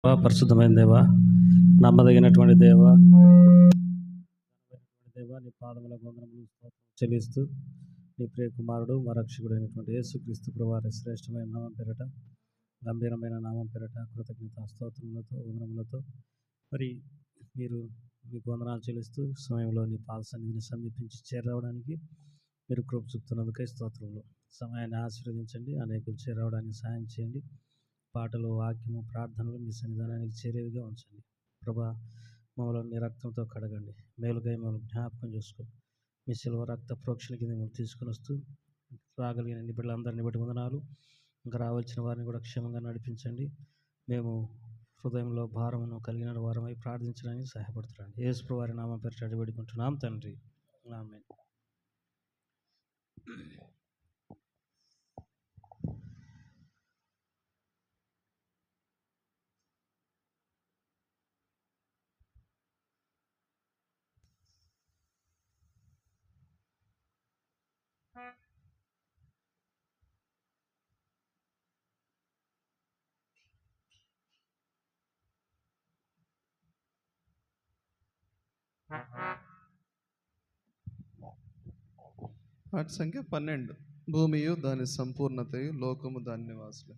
పరిశుద్ధమైన దేవ, నమ్మదగినటువంటి దేవ, నీ పాదముల వందనములు చెల్లిస్తూ నీ ప్రియ కుమారుడు మా రక్షకుడు అయినటువంటి యేసుక్రీస్తు ప్రభువారి శ్రేష్టమైన నామం పేరట, గంభీరమైన నామం పేరట కృతజ్ఞత స్తోత్రములతో వందనములతో మరి మీరు మీకు వందనాలు చెల్లిస్తూ సమయంలో నీ పాద సన్నిధిని సమీపించి చేరవడానికి మీరు కృప చూపుతున్నందుకై స్తోత్రములు. సమయాన్ని ఆశీర్వదించండి, అనేకులు చేరవడానికి సహాయం చేయండి. పాటలు, వాక్యము, ప్రార్థనలు మీ సన్నిధానానికి చేరేవిగా ఉంచండి. ప్రభా, మమ్మల్ని నీ రక్తంతో కడగండి, మేలుగా మమ్మల్ని జ్ఞాపకం చేసుకో. మీ శిలువ రక్త ప్రోక్షణ కింద మమ్మల్ని తీసుకుని వస్తూ రాగలిగిన బిడ్డలందరినీ బట్టి వందనాలు. ఇంకా రావాల్సిన వారిని కూడా క్షేమంగా నడిపించండి. మేము హృదయంలో భారమును కలిగిన వారమై ప్రార్థించడానికి సహాయపడుతున్నాండి. యేసు వారి నామం పేరు అడివేడుకుంటున్నాం తండ్రి, ఆమేన్. పాట సంఖ్య 12. భూమియు దాని సంపూర్ణతయు, లోకము దాని నివాసులు.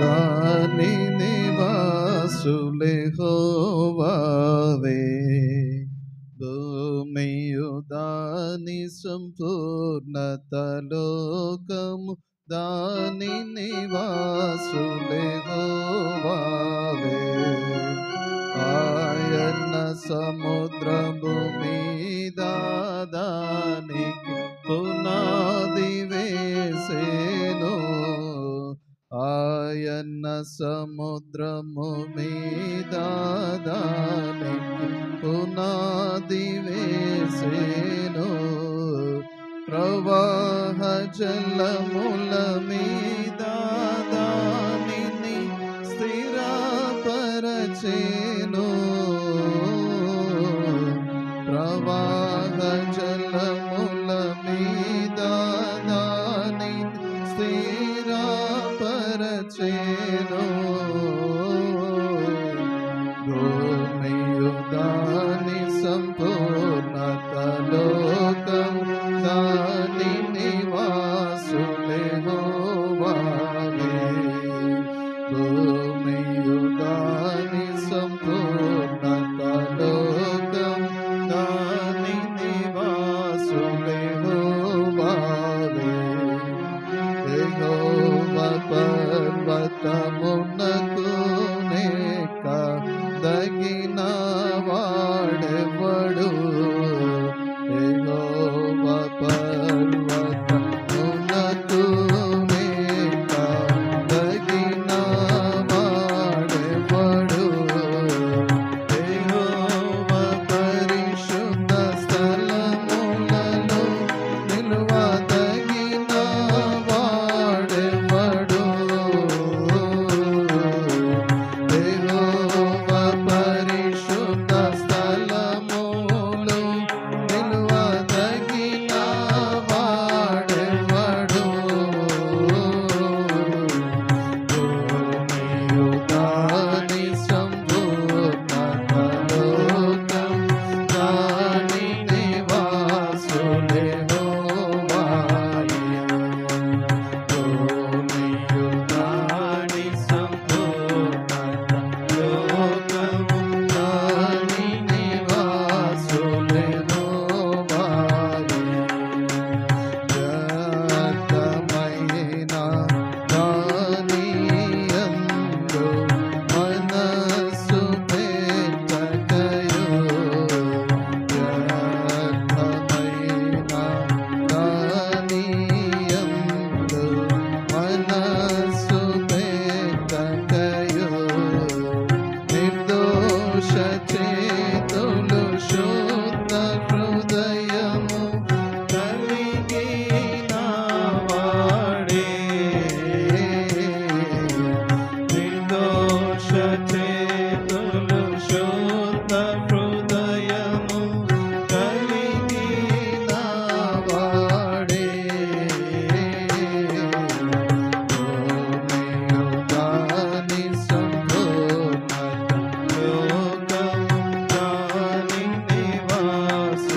దాని నివాసులే యెహోవావే, భూమియు దాని సంపూర్ణత, లోకము దాని నివాసులే యెహోవావే. ఆయన సముద్రము మీద దానికి పునాది వేసెను, ఆయన సముద్రము మీద దానికి పునాది వేసెను. ప్రవాహ జలముల మీద దానిని స్థిరపరచెను, ప్రవాహ జలముల మీద దానిని స్థిరపరచెను. భూమియు దాని సంపూర్ణత, లోకం దాని నివాసులే యెహోవావే. భూమియు దాని సంపూర్ణత, లోకం దాని నివాసులే యెహోవావే. యెహోవా పర్వతమునకు దగిన వాడెవడు, యెహోవా పర్వతమునకు దగిన వాడెవడు, యెహోవా పరిశుద్ధ స్థలములలో నిలువదగిన వాడెవడు, యెహోవా పరిశుద్ధ చేతులు శుద్ధ హృదయము కలిగిన వాడే నిర్దోష చేతులు శుద్ధ హృదయము కలిగిన వాడే దాని సంపూర్ణత లోకము దాని నివాస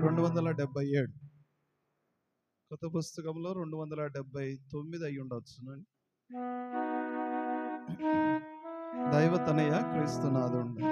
277. కొత్త పుస్తకంలో 279 అయి ఉండొచ్చునండి. దైవ తనయ క్రీస్తునాథుండు.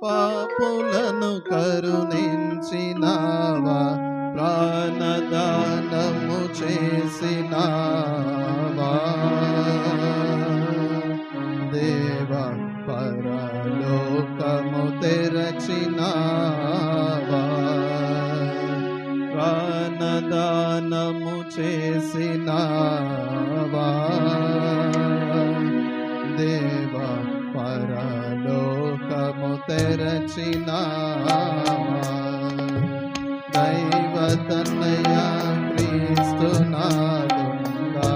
పాపులను కరుణించినావా, ప్రాణదానము చేసినావా. దేవా పరలోకము తెరచినావా, ప్రాణదానము చేసినావా. దేవా పరలోకము తెరచినావా. దైవ తనయ క్రీస్తునాథుండా,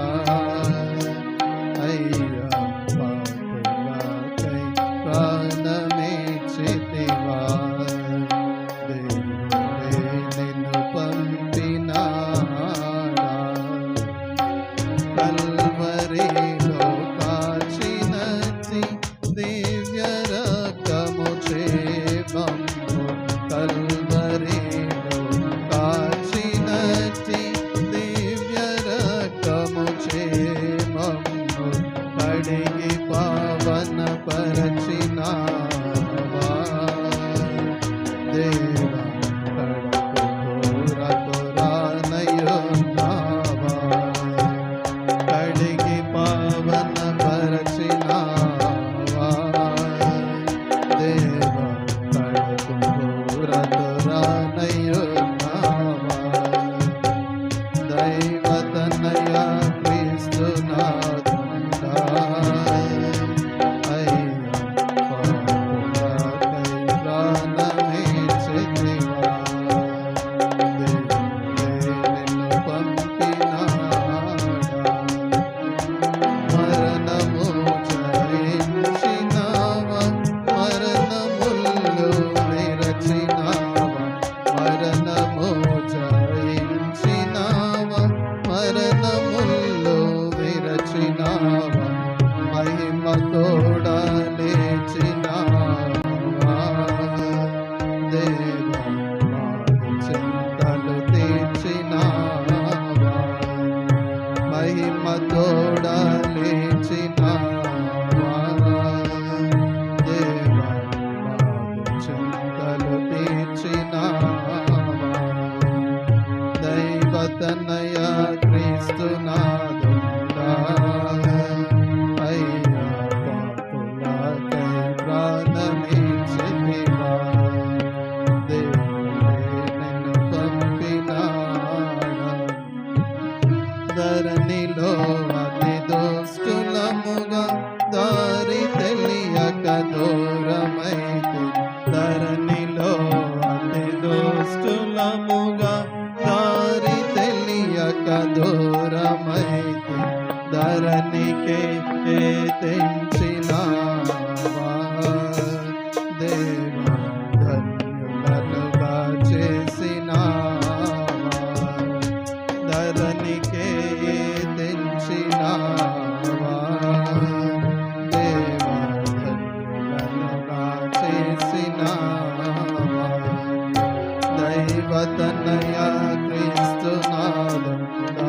అయ్యా పాపులకై ప్రాణమిచ్చితివా. దేవుడే నిన్ను పంపినాడా, కల్వరిలో కాచినచి దివ్య రక్తము చేమము, కల్వరిలో కాచినచి దివ్య రక్తము చేమము, కడిగి పావన పరచినావా. దేవా కడకు కోరతో రానయున్నావా, కడిగి పావన పరచినావా. దేవా కడకు కోరతో రానయున్నావా. దైవ తనయ క్రీస్తునాథుండా, అయ్యా పాపులకై ప్రాణమిచ్చితివా. దేవుడే నిన్ను పంపినాడా, మరణము జయించినావా, మరణముల్లో విరచినావా. మరణము జయించినావా, మరణముల్లో విరచినావా. మహిమ తోడా లేచినావా. దేవా మాకు చింతలు తీర్చినావా, మహిమ తోడా లేచినావా. దేవా మాకు చింతలు తీర్చినావా. దైవ తనయ క్రీస్తునాథుండా, అయ్యా పాపులకై ప్రాణమిచ్చితివా. దేవుడే నిన్ను పంపినాడా, ధరణిలో అతి దుష్టులముగా దారి తెలియక దూరమైతే. ధరణిలో అతి దుష్టులముగా దారి తెలియక దూరమైతే. ధరణికే తెంచినావా. దేవా ధన్యులనుగా చేసినావా. ధరణికే తెంచినావా. దేవా ధన్యులనుగా చేసినావా. దైవ తనయ క్రీస్తునాథుండా,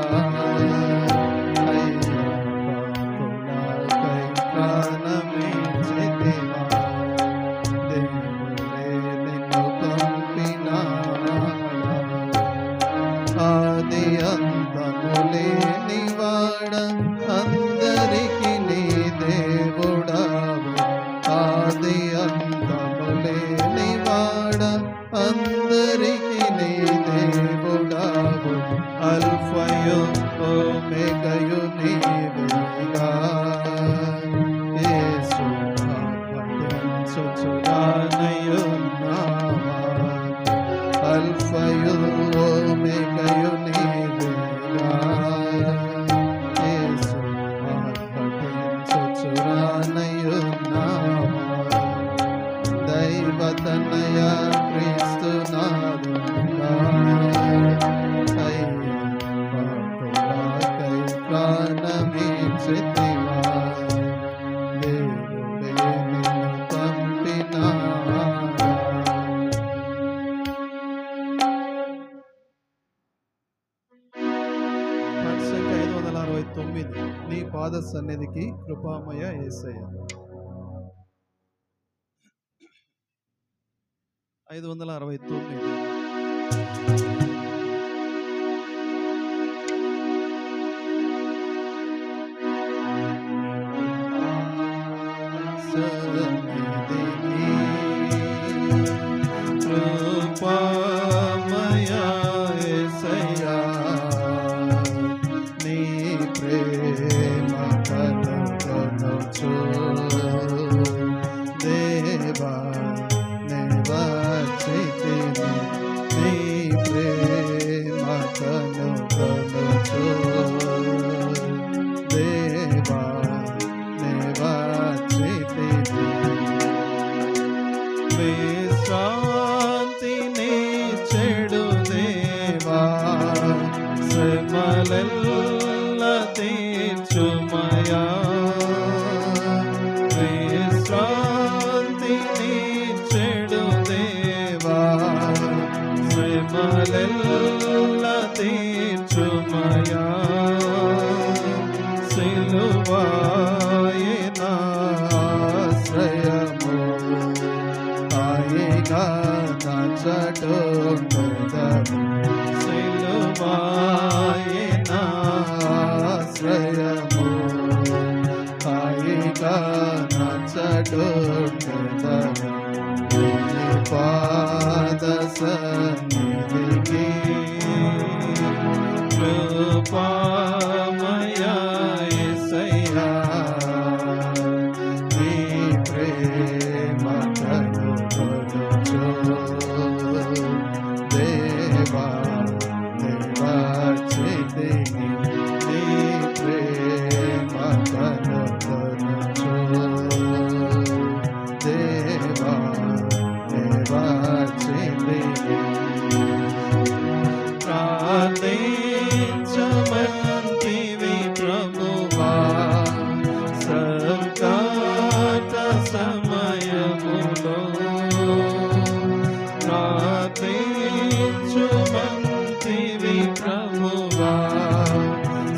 అయ్యా పాపులకై ప్రాణమిచ్చితివా. దేవుడే నన్నయ క్రీస్తు నాదుడా పాపులకై ప్రాణమిచ్చితివా దేవుడే నిన్ను పంపినాడా. పాట సంఖ్య 569 నీ పాద సన్నిధికి కృపామయ యేసయ్య. 569 కృపామయ యేసయ్య నీ ప్రేమ కనుగొనుచు దేవా నే వచ్చితిని నీ ప్రేమ కనుగొనుచు దేవా నే వచ్చితిని విశ్రాంతిని చెడు దేవా శ్రమలెల్ల తీర్చుమయా విశ్రాంతిని చెడు దేవా శ్రమలెల్ల తీర్చుమయా సిలువాయే నా ఆశ్రయము హాయిగా నా చటోన్నతము సిలువాయే నా ఆశ్రయము హాయిగా నా చటోన్నతము నీ పాద సన్నిధికి కృపామయ యేసయ్య నీ ప్రేమ కనుగొనుచు దేవా నే వచ్చితిని నీ ప్రేమ కనుగొనుచు దేవా నే వచ్చితిని ప్రార్థించమంటివి ప్రభువా సంకట సమయములో ప్రార్థించమంటివి ప్రభువా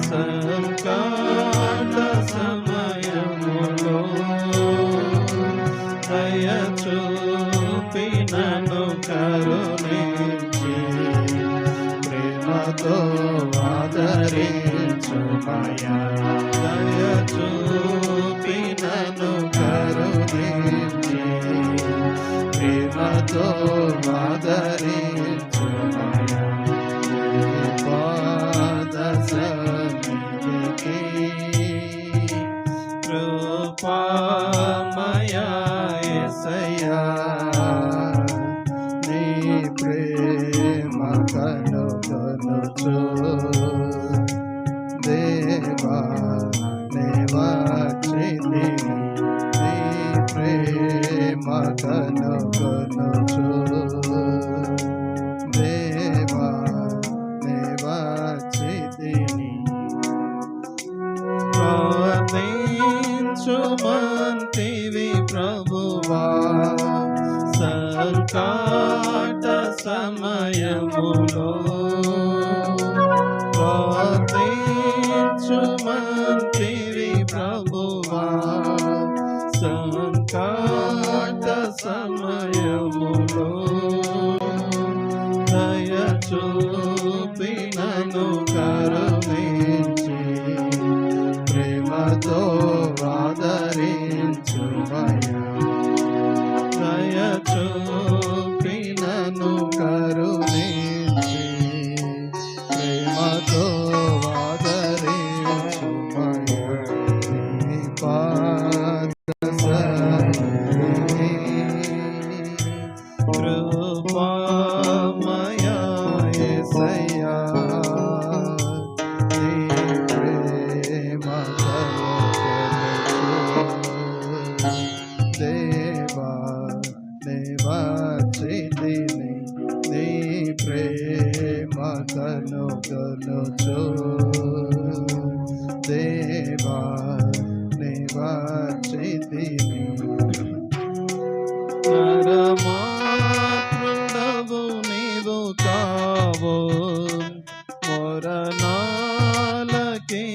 సంకట సమయములో దయ చూపి నన్ను కరుణించి ప్రేమతో ఆదరించుమయా దయ చూపి నన్ను కరుణించి ప్రేమతో ఆదరించుమయా నీ పాద సన్నిధికి కృపామయ యేసయ్య నీ ప్రేమ కనుగొనుచు దేవా నే వచ్చితిని నీ ప్రేమ కనుగొనుచు దేవా నే వచ్చితిని ప్రార్థించుమంటివి ప్రభువా సంకట సమయములో ప్రార్థించుమంటివి ప్రభువా సంకట సమయములో దయ చూపి నన్ను కరుణించి ప్రేమతో ఆదరించుమయా దయ చూపి నన్ను కరుణించి ప్రేమతో ఆదరించుమయా నీ పాద సన్నిధికి కృపామయ యేసయ్య నీ ప్రేమ కనుగొనుచు వాచితిని నరమాతృడవు నీవు కావు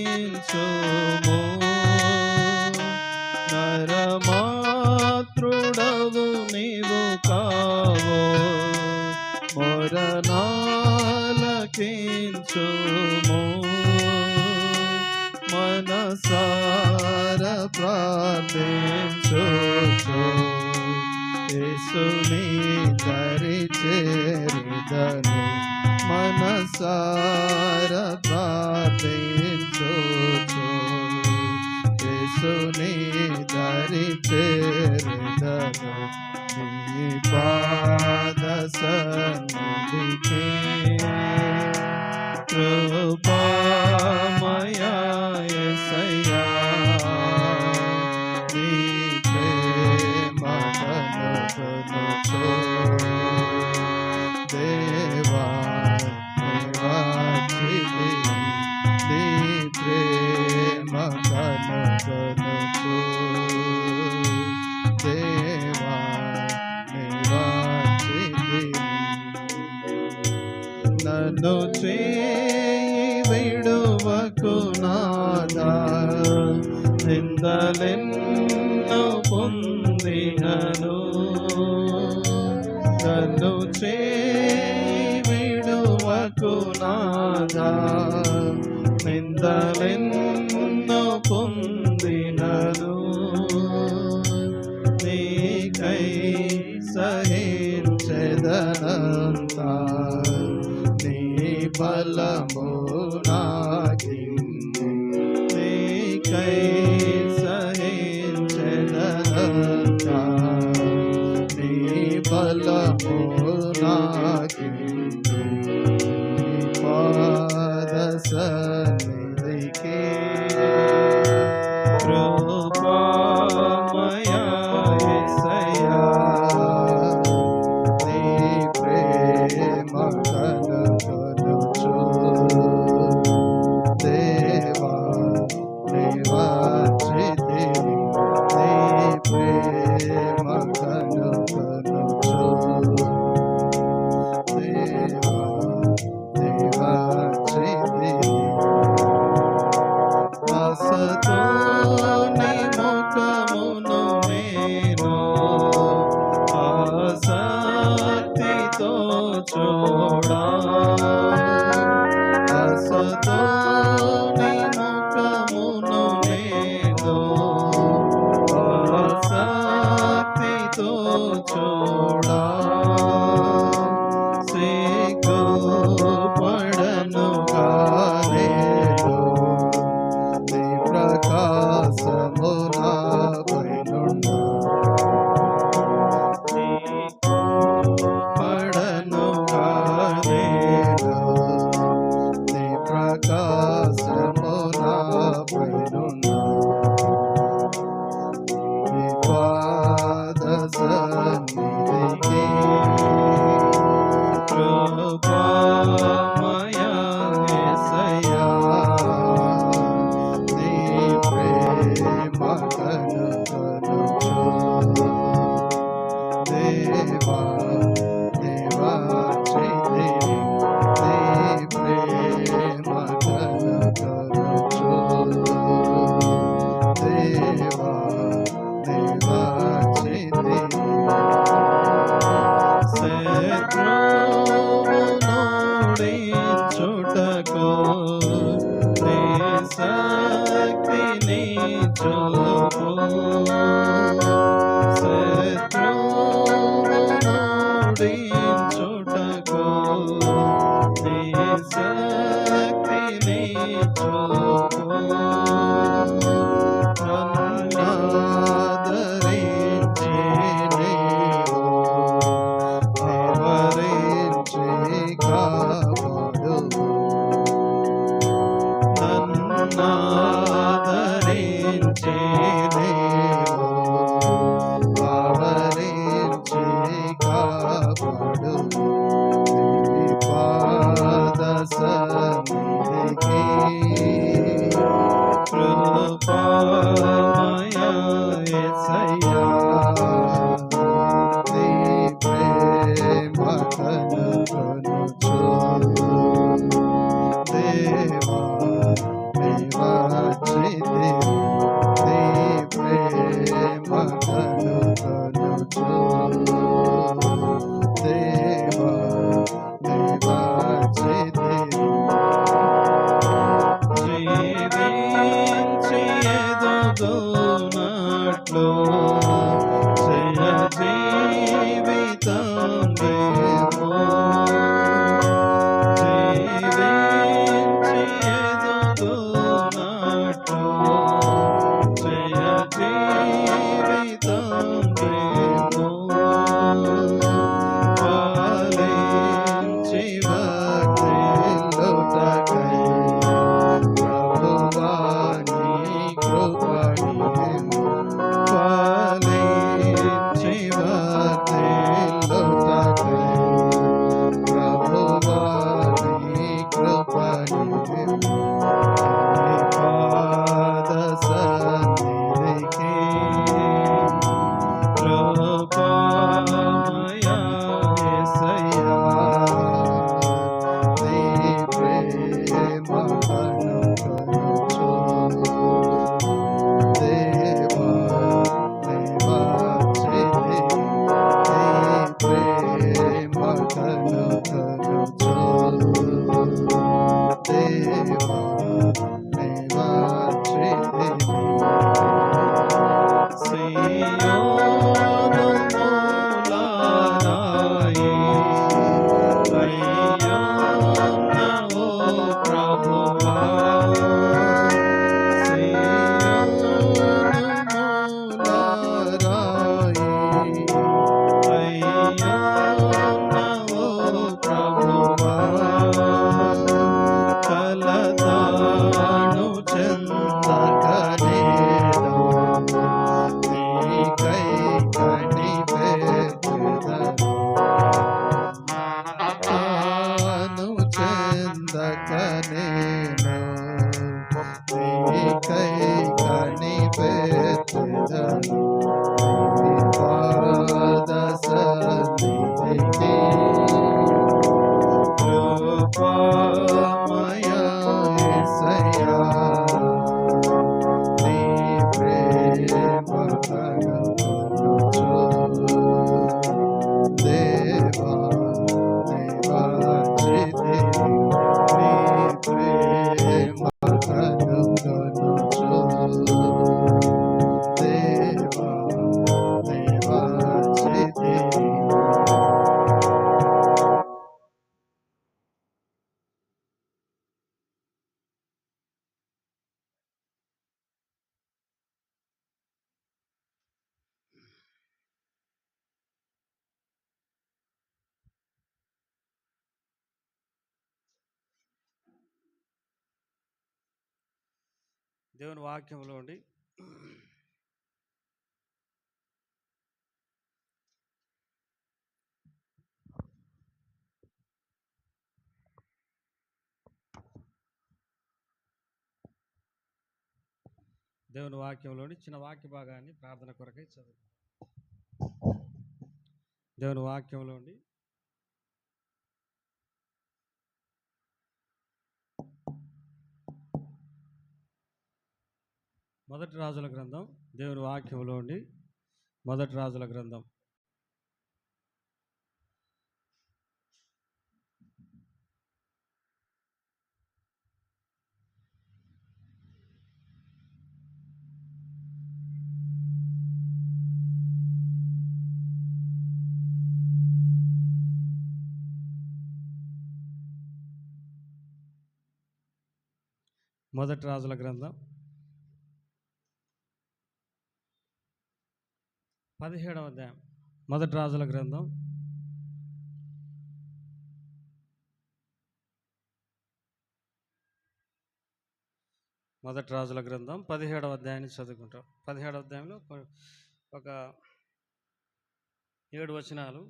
మొరనాలకించుము నరమాతృడవు నీవు కావు మొరనాలకించుము మనసార ప్రార్థించుచు యేసుని దరి చేరుదను మనసార ప్రార్థించుచు యేసుని దరి చేరుదను నీ పాద సన్నిధికి కృపామయా యేసయ్యా నీ ప్రేమ కనుగొనుచు దేవా నివాసిని నీ ప్రేమ కనుగొనుచు దేవా నివాసిని నన్ను చేయి విడువకు నాదా నిందలెన్నో పొందినను నన్ను చేయి విడువకు నాదా నిందలెన్నో పొందినను నీకై సహించెదనంతా నీ బలము నాకిమ్ము నీకై సహించెదనంతా నీ బలము నాకిమ్ము నీ పాద సన్నిధికి కృపామయా యేసయ్యా నీ ప్రేమ కనుగొనుచు దేవా నివాచితిని నీ ప్రేమ కనుగొనుచు దేవా నివాచితిని ఆశతోని ముఖమును నేను ఆసక్తితో చూడా ఆశతోని ముఖమును నేను ఆసక్తితో చూడా సిగ్గుపడనుగా నేను నీ ప్రకాశము నాపైనుండు పడనుగా నేను నీ ప్రకాశము నాపైనుండు నీ పాద సన్నిధికి కృపామయా యేసయ్యా నీ ప్రేమ కనుగొనుచు దేవా నివాచితిని నీ ప్రేమ కనుగొనుచు దేవా నివాచితిని శత్రువునోడించుటకు నీ శక్తిని చూపు శత్రువునోడించుటకు నీ శక్తిని చూపు నన్నాదరించి నీవు ఆవరించి కాపాడుము నన్నాదరించి నీవు యేసయ్యా నీ ప్రేమ కనుగొనుచు దేవా నీవచ్చితివి నీ ప్రేమ కనుగొనుచు దేవా నీవచ్చితివి జీవించి ఎదుగునట్లు జయ జీవితం మేము జీవించి ఎదుగునట్లు జయ జీవితం మేము ఫలించి వర్ధిల్లుటకై ప్రభువా నీ కృపణీయము ఫలించి వర్ధిల్లుటకై ప్రభువా నీ కృపణీయము నీ పాద సన్నిధికి కృపామయా యేసయ్యా నీ ప్రేమ కనుగొనుచు దేవా నీవచ్చితివి నీ ప్రేమ కనుగొనుచు దేవా నీవచ్చితివి సియోను మూలరాయి అయ్యున్న ఓ ప్రభువా సియోను మూలరాయి అయ్యున్న ఓ ప్రభువా కలతాను చెందకనేను నీకై కనిపెట్టుదను తాను చెందకనేను నీకై కనిపెట్టుదను నీ పాద సన్నిధికి కృపామయా యేసయ్యా నీ ప్రేమ కనుగొనుచు దేవా నీవచ్చితివి నీ ప్రేమ కనుగొనుచు దేవా నీవచ్చితివి దేవుని వాక్యంలో ఉండి దేవుని వాక్యంలోని చిన్న వాక్య భాగాన్ని ప్రార్థన కొరకై చదువు. దేవుని వాక్యంలోని మొదటి రాజుల గ్రంథం, దేవుని వాక్యంలోని మొదటి రాజుల గ్రంథం మొదటి రాజుల గ్రంథం 17వ అధ్యాయం. మొదటి రాజుల గ్రంథం 17వ అధ్యాయాన్ని చదువుకుంటాం. 17వ అధ్యాయంలో ఒక 7 వచనాలు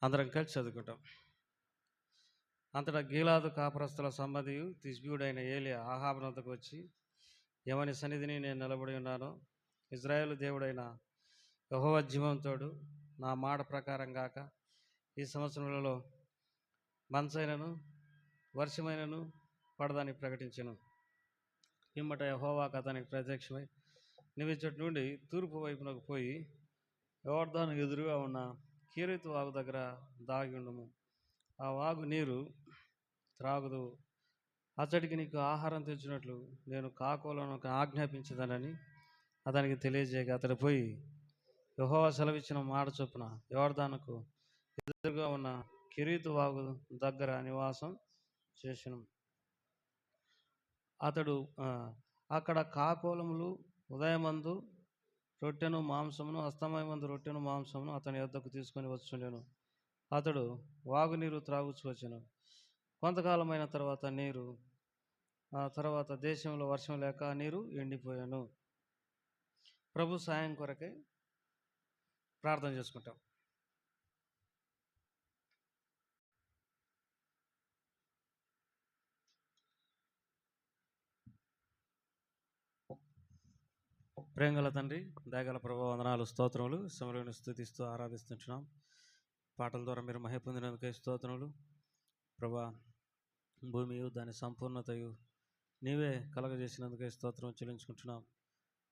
అందరం కలిసి చదువుకుంటాం. అంతటా గీలాదు కాపురస్తుల సంబంధియు తిష్బీయుడైన ఏలియా ఆహాబు వద్దకు వచ్చి, ఎవని సన్నిధిని నేను నిలబడి ఉన్నానో ఇజ్రాయేలు దేవుడైన యెహోవా జీవంతోడు, నా మాట ప్రకారం గాక ఈ సంవత్సరములలో మంచైనను వర్షమైనను పడదని ప్రకటించెను. పిమ్మట యెహోవాకు అతనికి ప్రత్యక్షమై, నీవు ఇచ్చటి నుండి తూర్పు వైపునకు పోయి యోర్దాను ఎదురుగా ఉన్న కీరీతు వాగు దగ్గర దాగి ఉండుము. ఆ వాగు నీరు త్రాగుదు. అతడికి నీకు ఆహారం తెచ్చినట్లు నేను కాకోలను ఆజ్ఞాపించదనని అతనికి తెలియజేయగా, అతడు పోయి యెహోవా సెలవిచ్చిన మాట చొప్పున యోర్దానుకు ఎదురుగా ఉన్న కెరీతు వాగు దగ్గర నివాసం చేసెను. అతడు అక్కడ కాకోలములు ఉదయమందు రొట్టెను మాంసమును, అస్తమయమందు రొట్టెను మాంసమును అతని యొద్దకు తీసుకొని వచ్చుండెను. అతడు వాగు నీరు త్రాగుచు వచ్చెను. కొంతకాలమైన తర్వాత దేశంలో వర్షం లేక నీరు ఎండిపోయాను. ప్రభు సాయం కొరకై ప్రార్థన చేసుకుంటాం. ప్రేమగల తండ్రి, దయగల ప్రభు, వందనాలు, స్తోత్రములు. సమయంలో స్తుతిస్తూ ఆరాధిస్తుంటున్నాం. పాటల ద్వారా మీరు మహిమ పొందినందుకే స్తోత్రములు ప్రభా. భూమియు దాని సంపూర్ణతయు నీవే కలగజేసినందుకే స్తోత్రం చెల్లించుకుంటున్నాం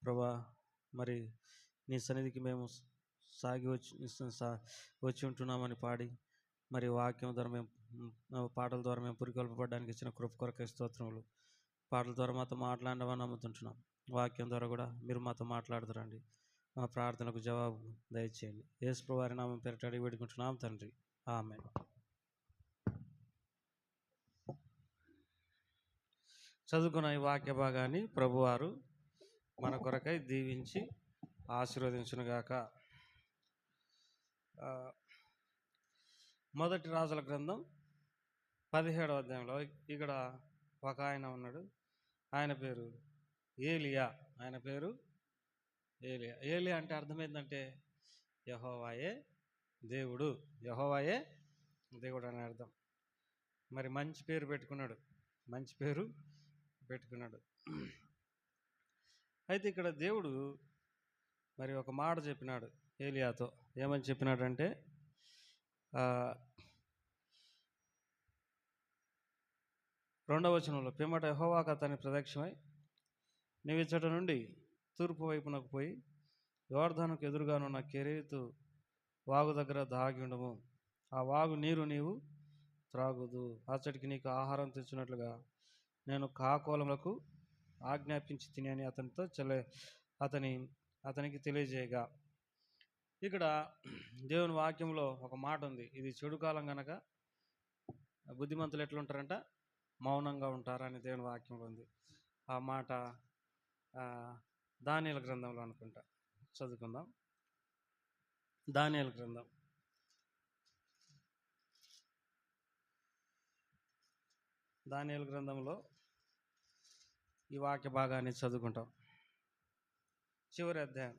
ప్రభా. మరి నీ సన్నిధికి మేము వచ్చి ఉంటున్నామని పాడి, మరి వాక్యం ద్వారా మేము పాటల ద్వారా మేము పురికొల్పబడడానికి ఇచ్చిన కృప కొరకే స్తోత్రములు. పాటల ద్వారా మాతో మాట్లాడమని నమ్ముతుంటున్నాం. వాక్యం ద్వారా కూడా మీరు మాతో మాట్లాడుతారండి. మా ప్రార్థనకు జవాబు దయచేయండి. యేసు ప్రభువు వారి నామం పేరిట అడిగి వేడుకుంటున్నాం తండ్రి, ఆమేన్. చదువుకున్న ఈ వాక్య భాగాన్ని ప్రభువారు మన కొరకై దీవించి ఆశీర్వదించునుగాక. మొదటి రాజుల గ్రంథం 17వ అధ్యాయంలో ఇక్కడ ఒక ఆయన ఉన్నాడు. ఆయన పేరు ఏలియా. ఏలియా అంటే అర్థం ఏంటంటే యెహోవాయే దేవుడు, యెహోవాయే దేవుడు అని అర్థం. మరి మంచి పేరు పెట్టుకున్నాడు. అయితే ఇక్కడ దేవుడు మరి ఒక మాట చెప్పినాడు ఏలియాతో. ఏమని చెప్పినాడంటే, 2వ వచనంలో, పిమ్మట యెహోవాకు అతని ప్రత్యక్షమై, నీవు ఇచ్చట నుండి తూర్పు వైపునకు పోయి యోర్దానుకు ఎదురుగానున్న కెరీతు వాగు దగ్గర దాగి ఉండము. ఆ వాగు నీరు నీవు త్రాగుదు. అతడికి నీకు ఆహారం తెచ్చినట్లుగా నేను కాకోలములకు ఆజ్ఞాపించి తిని అని అతనికి తెలియజేయగా. ఇక్కడ దేవుని వాక్యంలో ఒక మాట ఉంది. ఇది చెడు కాలం గనక బుద్ధిమంతులు ఎట్లుంటారంట, మౌనంగా ఉంటారని దేవుని వాక్యంలో ఉంది. ఆ మాట దానియేలు గ్రంథంలో అనుకుంటా. చదువుకుందాం. దానియేలు గ్రంథం గ్రంథంలో ఈ వాక్య భాగాన్ని చదువుకుంటాం. చివరి అధ్యాయం.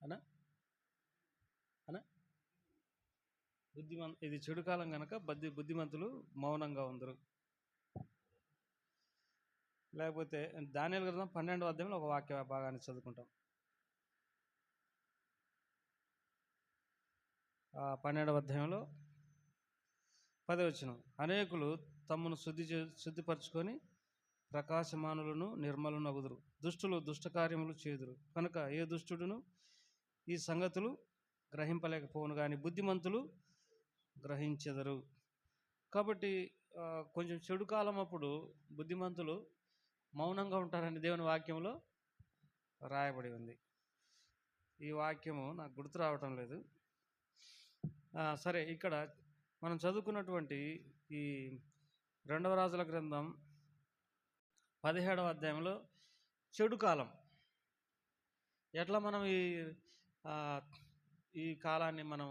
అనా ఇది చెడు కాలం కనుక బుద్ధిమంతులు మౌనంగా ఉందరు. లేకపోతే దానియేలు గ్రంథం 12వ అధ్యాయంలో ఒక వాక్య భాగాన్ని చదువుకుంటాం. 12వ అధ్యాయంలో 10వ వచనం, అనేకులు తమను శుద్ధిపరచుకొని ప్రకాశమానులను నిర్మలను అగుదురు. దుష్టులు దుష్టకార్యములు చేదురు కనుక ఏ దుష్టుడును ఈ సంగతులు గ్రహింపలేకపోవును, కానీ బుద్ధిమంతులు గ్రహించెదరు. కాబట్టి కొంచెం చెడు కాలం అప్పుడు బుద్ధిమంతులు మౌనంగా ఉంటారని దేవుని వాక్యంలో రాయబడి ఉంది. ఈ వాక్యము నాకు గుర్తు రావటం లేదు. సరే, ఇక్కడ మనం చదువుకున్నటువంటి ఈ 2వ రాజుల గ్రంథం 17వ అధ్యాయంలో చెడు కాలం ఎట్లా మనం ఈ కాలాన్ని మనం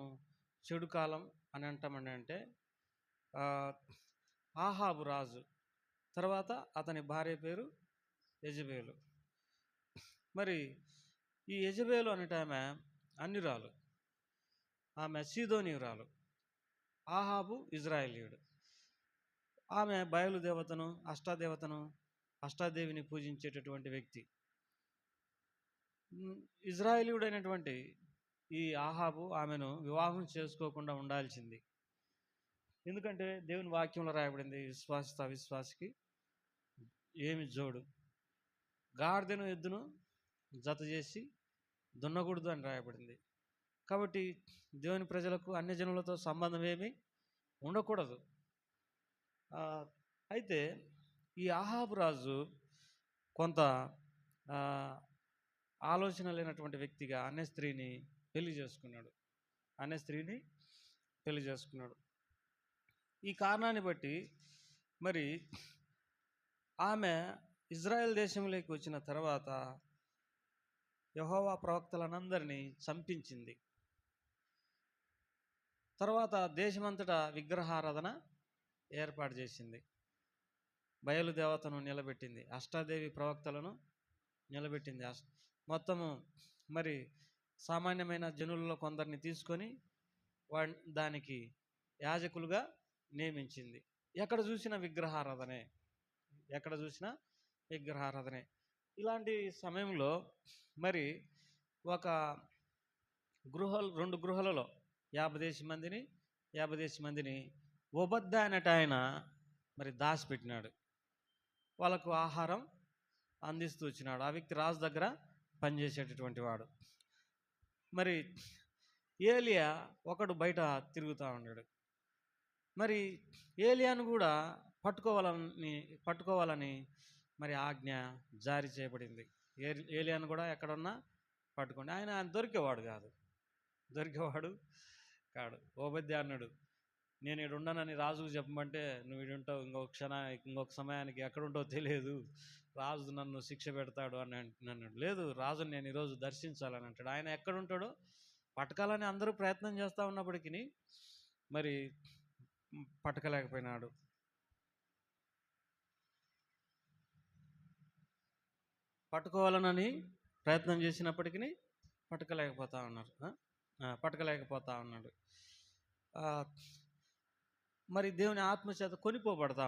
చెడు కాలం అని అంటామండి అంటే, ఆహాబు రాజు తర్వాత అతని భార్య పేరు యెజబెలు. మరి ఈ యెజబేలు అనేట ఆమె అన్యురాలు, ఆమె సీదోనీయురాలు. ఆహాబు ఇజ్రాయేలీయుడు. ఆమె బయలుదేవతను, అష్టాదేవిని పూజించేటటువంటి వ్యక్తి. ఇజ్రాయేలీయుడైనటువంటి ఈ ఆహాబు ఆమెను వివాహం చేసుకోకుండా ఉండాల్సింది. ఎందుకంటే దేవుని వాక్యంలో రాయబడింది, విశ్వాసిత అవిశ్వాసికి ఏమి జోడు, గాడిదను ఎద్దును జత చేసి దున్నకూడదు అని రాయబడింది. కాబట్టి దేవుని ప్రజలకు అన్యజనులతో సంబంధం ఏమీ ఉండకూడదు. అయితే ఈ ఆహాబు రాజు కొంత ఆలోచన లేనటువంటి వ్యక్తిగా అన్య స్త్రీని పెళ్లి చేసుకున్నాడు. ఈ కారణాన్ని బట్టి మరి ఆమె ఇజ్రాయెల్ దేశంలోకి వచ్చిన తర్వాత యెహోవా ప్రవక్తలనందరినీ చంపించింది. తర్వాత దేశమంతటా విగ్రహారాధన ఏర్పాటు చేసింది. బయలుదేవతను నిలబెట్టింది, అష్టాదేవి ప్రవక్తలను నిలబెట్టింది. మొత్తము మరి సామాన్యమైన జనులలో కొందరిని తీసుకొని దానికి యాజకులుగా నియమించింది. ఎక్కడ చూసినా విగ్రహారాధనే. ఇలాంటి సమయంలో మరి ఒక రెండు గృహాలలో 50 మందిని ఒబద్ద అనేట ఆయన మరి దాచిపెట్టినాడు. వాళ్ళకు ఆహారం అందిస్తూ వచ్చినాడు. ఆ వ్యక్తి రాజు దగ్గర పనిచేసేటటువంటి వాడు. మరి ఏలియా ఒకడు బయట తిరుగుతూ ఉన్నాడు. మరి ఏలియాను కూడా పట్టుకోవాలని మరి ఆజ్ఞ జారీ చేయబడింది. ఏలియాను కూడా ఎక్కడున్నా పట్టుకోండి. ఆయన దొరికేవాడు కాడు. ఓబద్య అన్నాడు, నేను ఈడు ఉండనని రాజుకు చెప్పమంటే నువ్వు ఈడుంటావు, ఇంకొక సమయానికి ఎక్కడుంటావు తెలియదు, రాజు నన్ను శిక్ష పెడతాడు అని అన్నాడు. లేదు, రాజుని నేను ఈరోజు దర్శించాలని అంటాడు. ఆయన ఎక్కడుంటాడో పట్టకాలని అందరూ ప్రయత్నం చేస్తూ ఉన్నప్పటికీ మరి పట్టకలేకపోయినాడు. పట్టుకోవాలనని ప్రయత్నం చేసినప్పటికీ పట్టకలేకపోతా ఉన్నాడు. మరి దేవుని ఆత్మచేత కొనిపోబడతా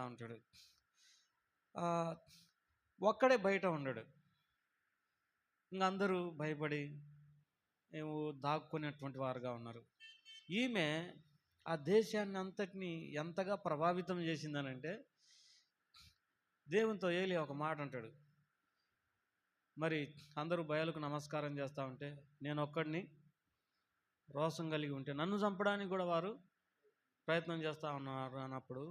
ఉంటాడు. ఒక్కడే బయట ఉండడు. ఇంకా అందరూ భయపడి దాక్కునేటువంటి వారుగా ఉన్నారు. ఈమె ఆ దేశాన్ని అంతటినీ ఎంతగా ప్రభావితం చేసిందనంటే, దేవునితో ఏలియా ఒక మాట అంటాడు. మరి అందరూ బయలుకు నమస్కారం చేస్తూ ఉంటే నేను ఒక్కడిని రోషం కలిగి ఉంటే నన్ను చంపడానికి కూడా వారు ప్రయత్నం చేస్తూ ఉన్నారు అన్నప్పుడు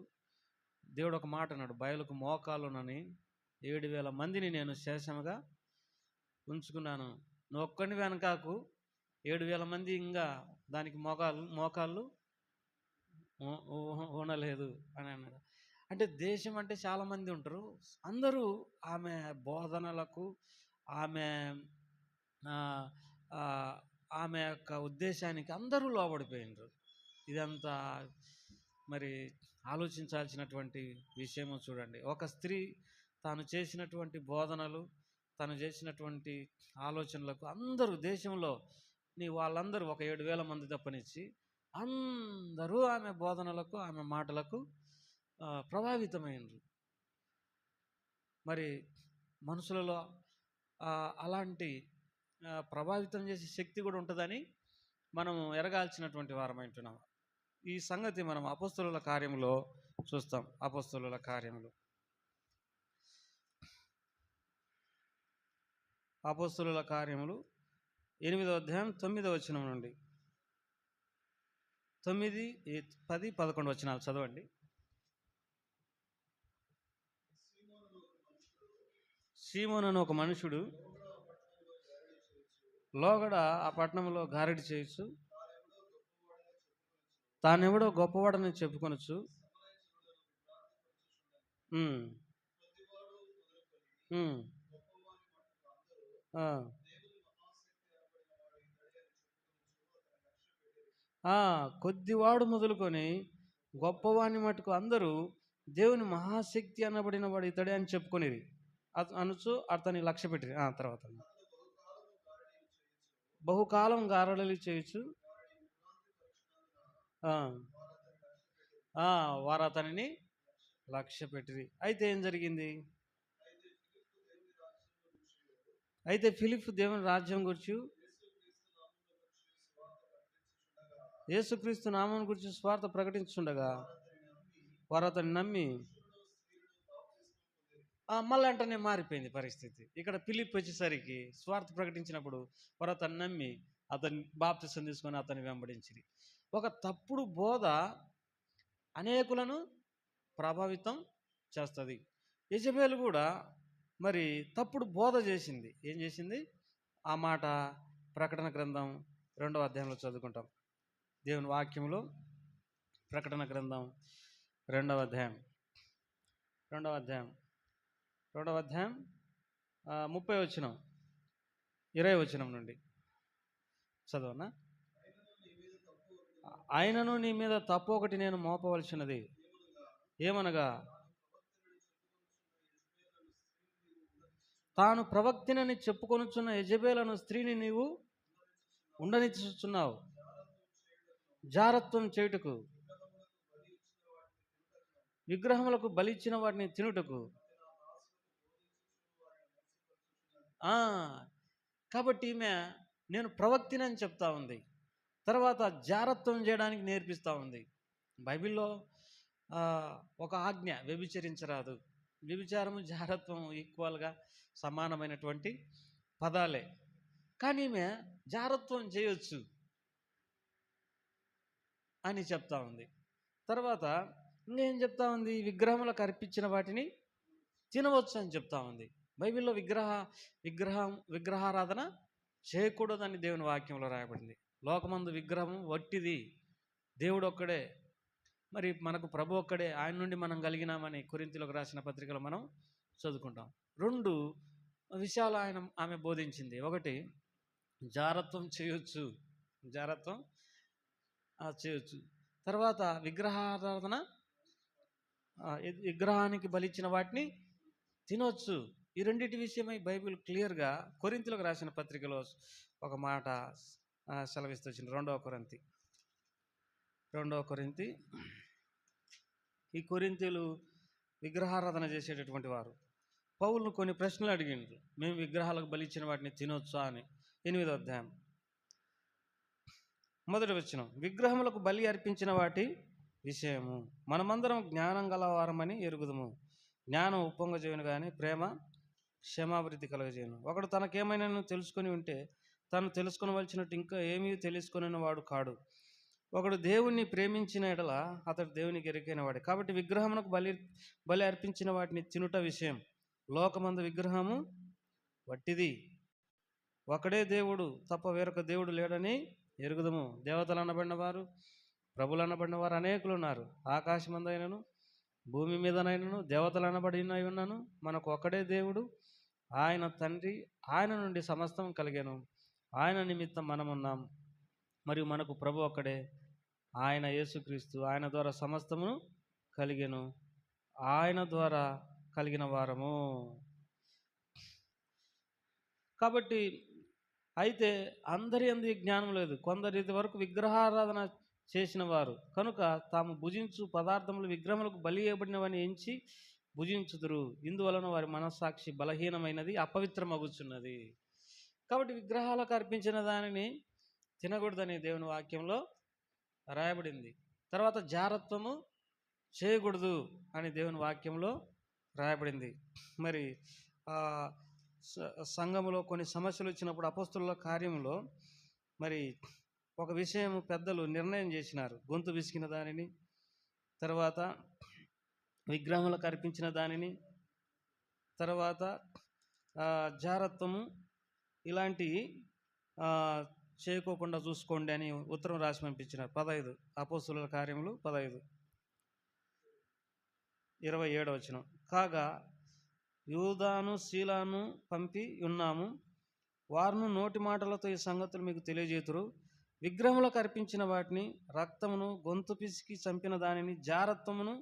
దేవుడు ఒక మాట అన్నాడు, బయలుకు మోకాలునని 7,000 మందిని నేను శేషముగా ఉంచుకున్నాను, నువ్వు ఒక్కడిని వెనకాకు 7,000 మంది ఇంకా దానికి మోకాళ్ళు ఉండలేదు అని అన్నాడు. అంటే దేశం అంటే చాలామంది ఉంటారు, అందరూ ఆమె బోధనలకు ఆమె యొక్క ఉద్దేశానికి అందరూ లోబడిపోయినారు. ఇదంతా మరి ఆలోచించాల్సినటువంటి విషయము. చూడండి, ఒక స్త్రీ తాను చేసినటువంటి బోధనలు, తను చేసినటువంటి ఆలోచనలకు అందరూ దేశంలో వాళ్ళందరూ ఒక 7,000 మంది తప్పనిచ్చి అందరూ ఆమె బోధనలకు, ఆమె మాటలకు ప్రభావితమైనరు. మరి మనుషులలో అలాంటి ప్రభావితం చేసే శక్తి కూడా ఉంటుందని మనం ఎరగాల్సినటువంటి వారమై ఉంటున్నాం. ఈ సంగతి మనం అపోస్తలుల కార్యములో చూస్తాం. అపోస్తలుల కార్యములు 8వ అధ్యాయం 9వ వచనం నుండి 9, 10, 11 వచనాలు చదవండి. సీమోను అని ఒక మనుషుడు లోగడ ఆ పట్టణంలో గారడి చేయొచ్చు, తానెవడో గొప్పవాడని చెప్పుకొనొచ్చు. కొద్దివాడు మొదలుకొని గొప్పవాని మటుకు అందరూ దేవుని మహాశక్తి అనబడిన వాడు ఇతడే అని చెప్పుకొనిది. అనుచు అతని లక్ష్య పెట్టి తర్వాత బహుకాలం గారడలి చేయొచ్చు వారు అతనిని లక్ష్య పెట్టిరి. అయితే ఏం జరిగింది? అయితే ఫిలిప్ దేవుని రాజ్యం గురించి యేసుక్రీస్తు నామం గురించి స్వార్థ ప్రకటించుండగా వారు అతన్ని నమ్మి మళ్ళీ అంటనే మారిపోయింది పరిస్థితి. ఇక్కడ ఫిలిప్ వచ్చేసరికి స్వార్థ ప్రకటించినప్పుడు వారు అతన్ని నమ్మి అతన్ని బాప్తిసం తీసుకొని అతన్ని వెంబడించింది. ఒక తప్పుడు బోధ అనేకులను ప్రభావితం చేస్తుంది. యెజబెలు కూడా మరి తప్పుడు బోధ చేసింది. ఏం చేసింది? ఆ మాట ప్రకటన గ్రంథం 2వ అధ్యాయంలో చదువుకుంటాం. దేవుని వాక్యంలో ప్రకటన గ్రంథం 2వ అధ్యాయం 30 వచనం 20 వచనం నుండి చదవనా? ఆయనను నీ మీద తప్పు ఒకటి నేను మోపవలసినది ఏమనగా తాను ప్రవక్తినని చెప్పుకొనుచున్న యెజబెలను స్త్రీని నీవు ఉండనిచ్చుచున్నావు, జారత్వం చేయుటకు, విగ్రహములకు బలిచ్చిన వాటిని తినుటకు. కాబట్టి ఈమె నేను ప్రవక్తినని చెప్తా ఉంది, తర్వాత జారత్వం చేయడానికి నేర్పిస్తూ ఉంది. బైబిల్లో ఒక ఆజ్ఞ, వ్యభిచరించరాదు. వ్యభిచారము జారత్వం ఈక్వల్గా సమానమైనటువంటి పదాలే. కానీ ఈమె జారత్వం చేయొచ్చు అని చెప్తా ఉంది. తర్వాత ఇంకేం చెప్తా ఉంది? విగ్రహములకు అర్పించిన వాటిని తినవచ్చు అని చెప్తా ఉంది. బైబిల్లో విగ్రహారాధన చేయకూడదని దేవుని వాక్యంలో రాయబడింది. లోకమందు విగ్రహం వట్టిది, దేవుడు ఒక్కడే, మరి మనకు ప్రభు ఒక్కడే, ఆయన నుండి మనం కలిగినామని కొరింథీయులకు రాసిన పత్రికలో మనం చదువుకుంటాం. 2 విషయాలు ఆమె బోధించింది. ఒకటి, జారత్వం చేయొచ్చు. తర్వాత విగ్రహారాధన, విగ్రహానికి బలిచ్చిన వాటిని తినొచ్చు. ఈ రెండింటి విషయమై బైబిల్ క్లియర్గా కొరింథీయులకు రాసిన పత్రికలో ఒక మాట సెలవిస్తూ వచ్చింది. 2వ కొరింథీ. ఈ కొరింథీయులు విగ్రహారాధన చేసేటటువంటి వారు పౌలును కొన్ని ప్రశ్నలు అడిగిండ్రు. మేము విగ్రహాలకు బలిచ్చిన వాటిని తినొచ్చా అని. 8వ అధ్యాయం 1వ వచనం, విగ్రహములకు బలి అర్పించిన వాటి విషయము మనమందరం జ్ఞానం గలవారమని ఎరుగుదుము. జ్ఞానం ఉప్పొంగజేయును కానీ ప్రేమ క్షమాభివృద్ధి కలగజేయును. ఒకడు తనకేమైనా తెలుసుకొని ఉంటే తను తెలుసుకొనవలసినట్టు ఇంకా ఏమీ తెలుసుకొనిన వాడు కాడు. ఒకడు దేవుణ్ణి ప్రేమించిన ఎడల అతడు దేవునికి ఎరికైన వాడే. కాబట్టి విగ్రహమునకు బలి అర్పించిన వాటిని తినుట విషయం. లోకమందు విగ్రహము వట్టిది, ఒకడే దేవుడు తప్ప వేరొక దేవుడు లేడని ఎరుగుదము. దేవతలు అనబడిన వారు, ప్రభులు అనబడిన వారు అనేకులు ఉన్నారు. ఆకాశమందైనను భూమి మీదనైనను దేవతలు అనబడిన ఉన్నాను. మనకు ఒక్కడే దేవుడు, ఆయన తండ్రి. ఆయన నుండి సమస్తం కలిగాను, ఆయన నిమిత్తం మనమున్నాం. మరియు మనకు ప్రభు ఒక్కడే, ఆయన యేసుక్రీస్తు. ఆయన ద్వారా సమస్తమును కలిగెను, ఆయన ద్వారా కలిగిన వారము. కాబట్టి అయితే అందరి యందు జ్ఞానం లేదు. కొందరు ఇది వరకు విగ్రహారాధన చేసిన వారు కనుక తాము భుజించు పదార్థములు విగ్రహములకు బలి ఇవ్వబడినవని ఎంచి భుజించుదురు. ఇందువలన వారి మనస్సాక్షి బలహీనమైనది, అపవిత్రమగుచున్నది. కాబట్టి విగ్రహాలకు అర్పించిన దానిని తినకూడదని దేవుని వాక్యంలో రాయబడింది. తర్వాత జారత్వము చేయకూడదు అని దేవుని వాక్యంలో రాయబడింది. మరి సంఘములో కొన్ని సమస్యలు వచ్చినప్పుడు అపోస్తలుల కార్యంలో మరి ఒక విషయం పెద్దలు నిర్ణయం చేసినారు. గొంతు విసికిన దానిని, తర్వాత విగ్రహములకు అర్పించిన దానిని, తర్వాత జారత్వము ఇలాంటివి చేయకోకుండా చూసుకోండి అని ఉత్తరం రాసి పంపించినారు. 15 అపోస్తలుల కార్యములు 15:27 వచనం. కాగా యూదాను శీలాను పంపి ఉన్నాము, వారును నోటి మాటలతో ఈ సంగతులు మీకు తెలియజేతురు. విగ్రహములకు అర్పించిన వాటిని, రక్తమును, గొంతు పిసికి చంపిన దానిని, జారత్వమును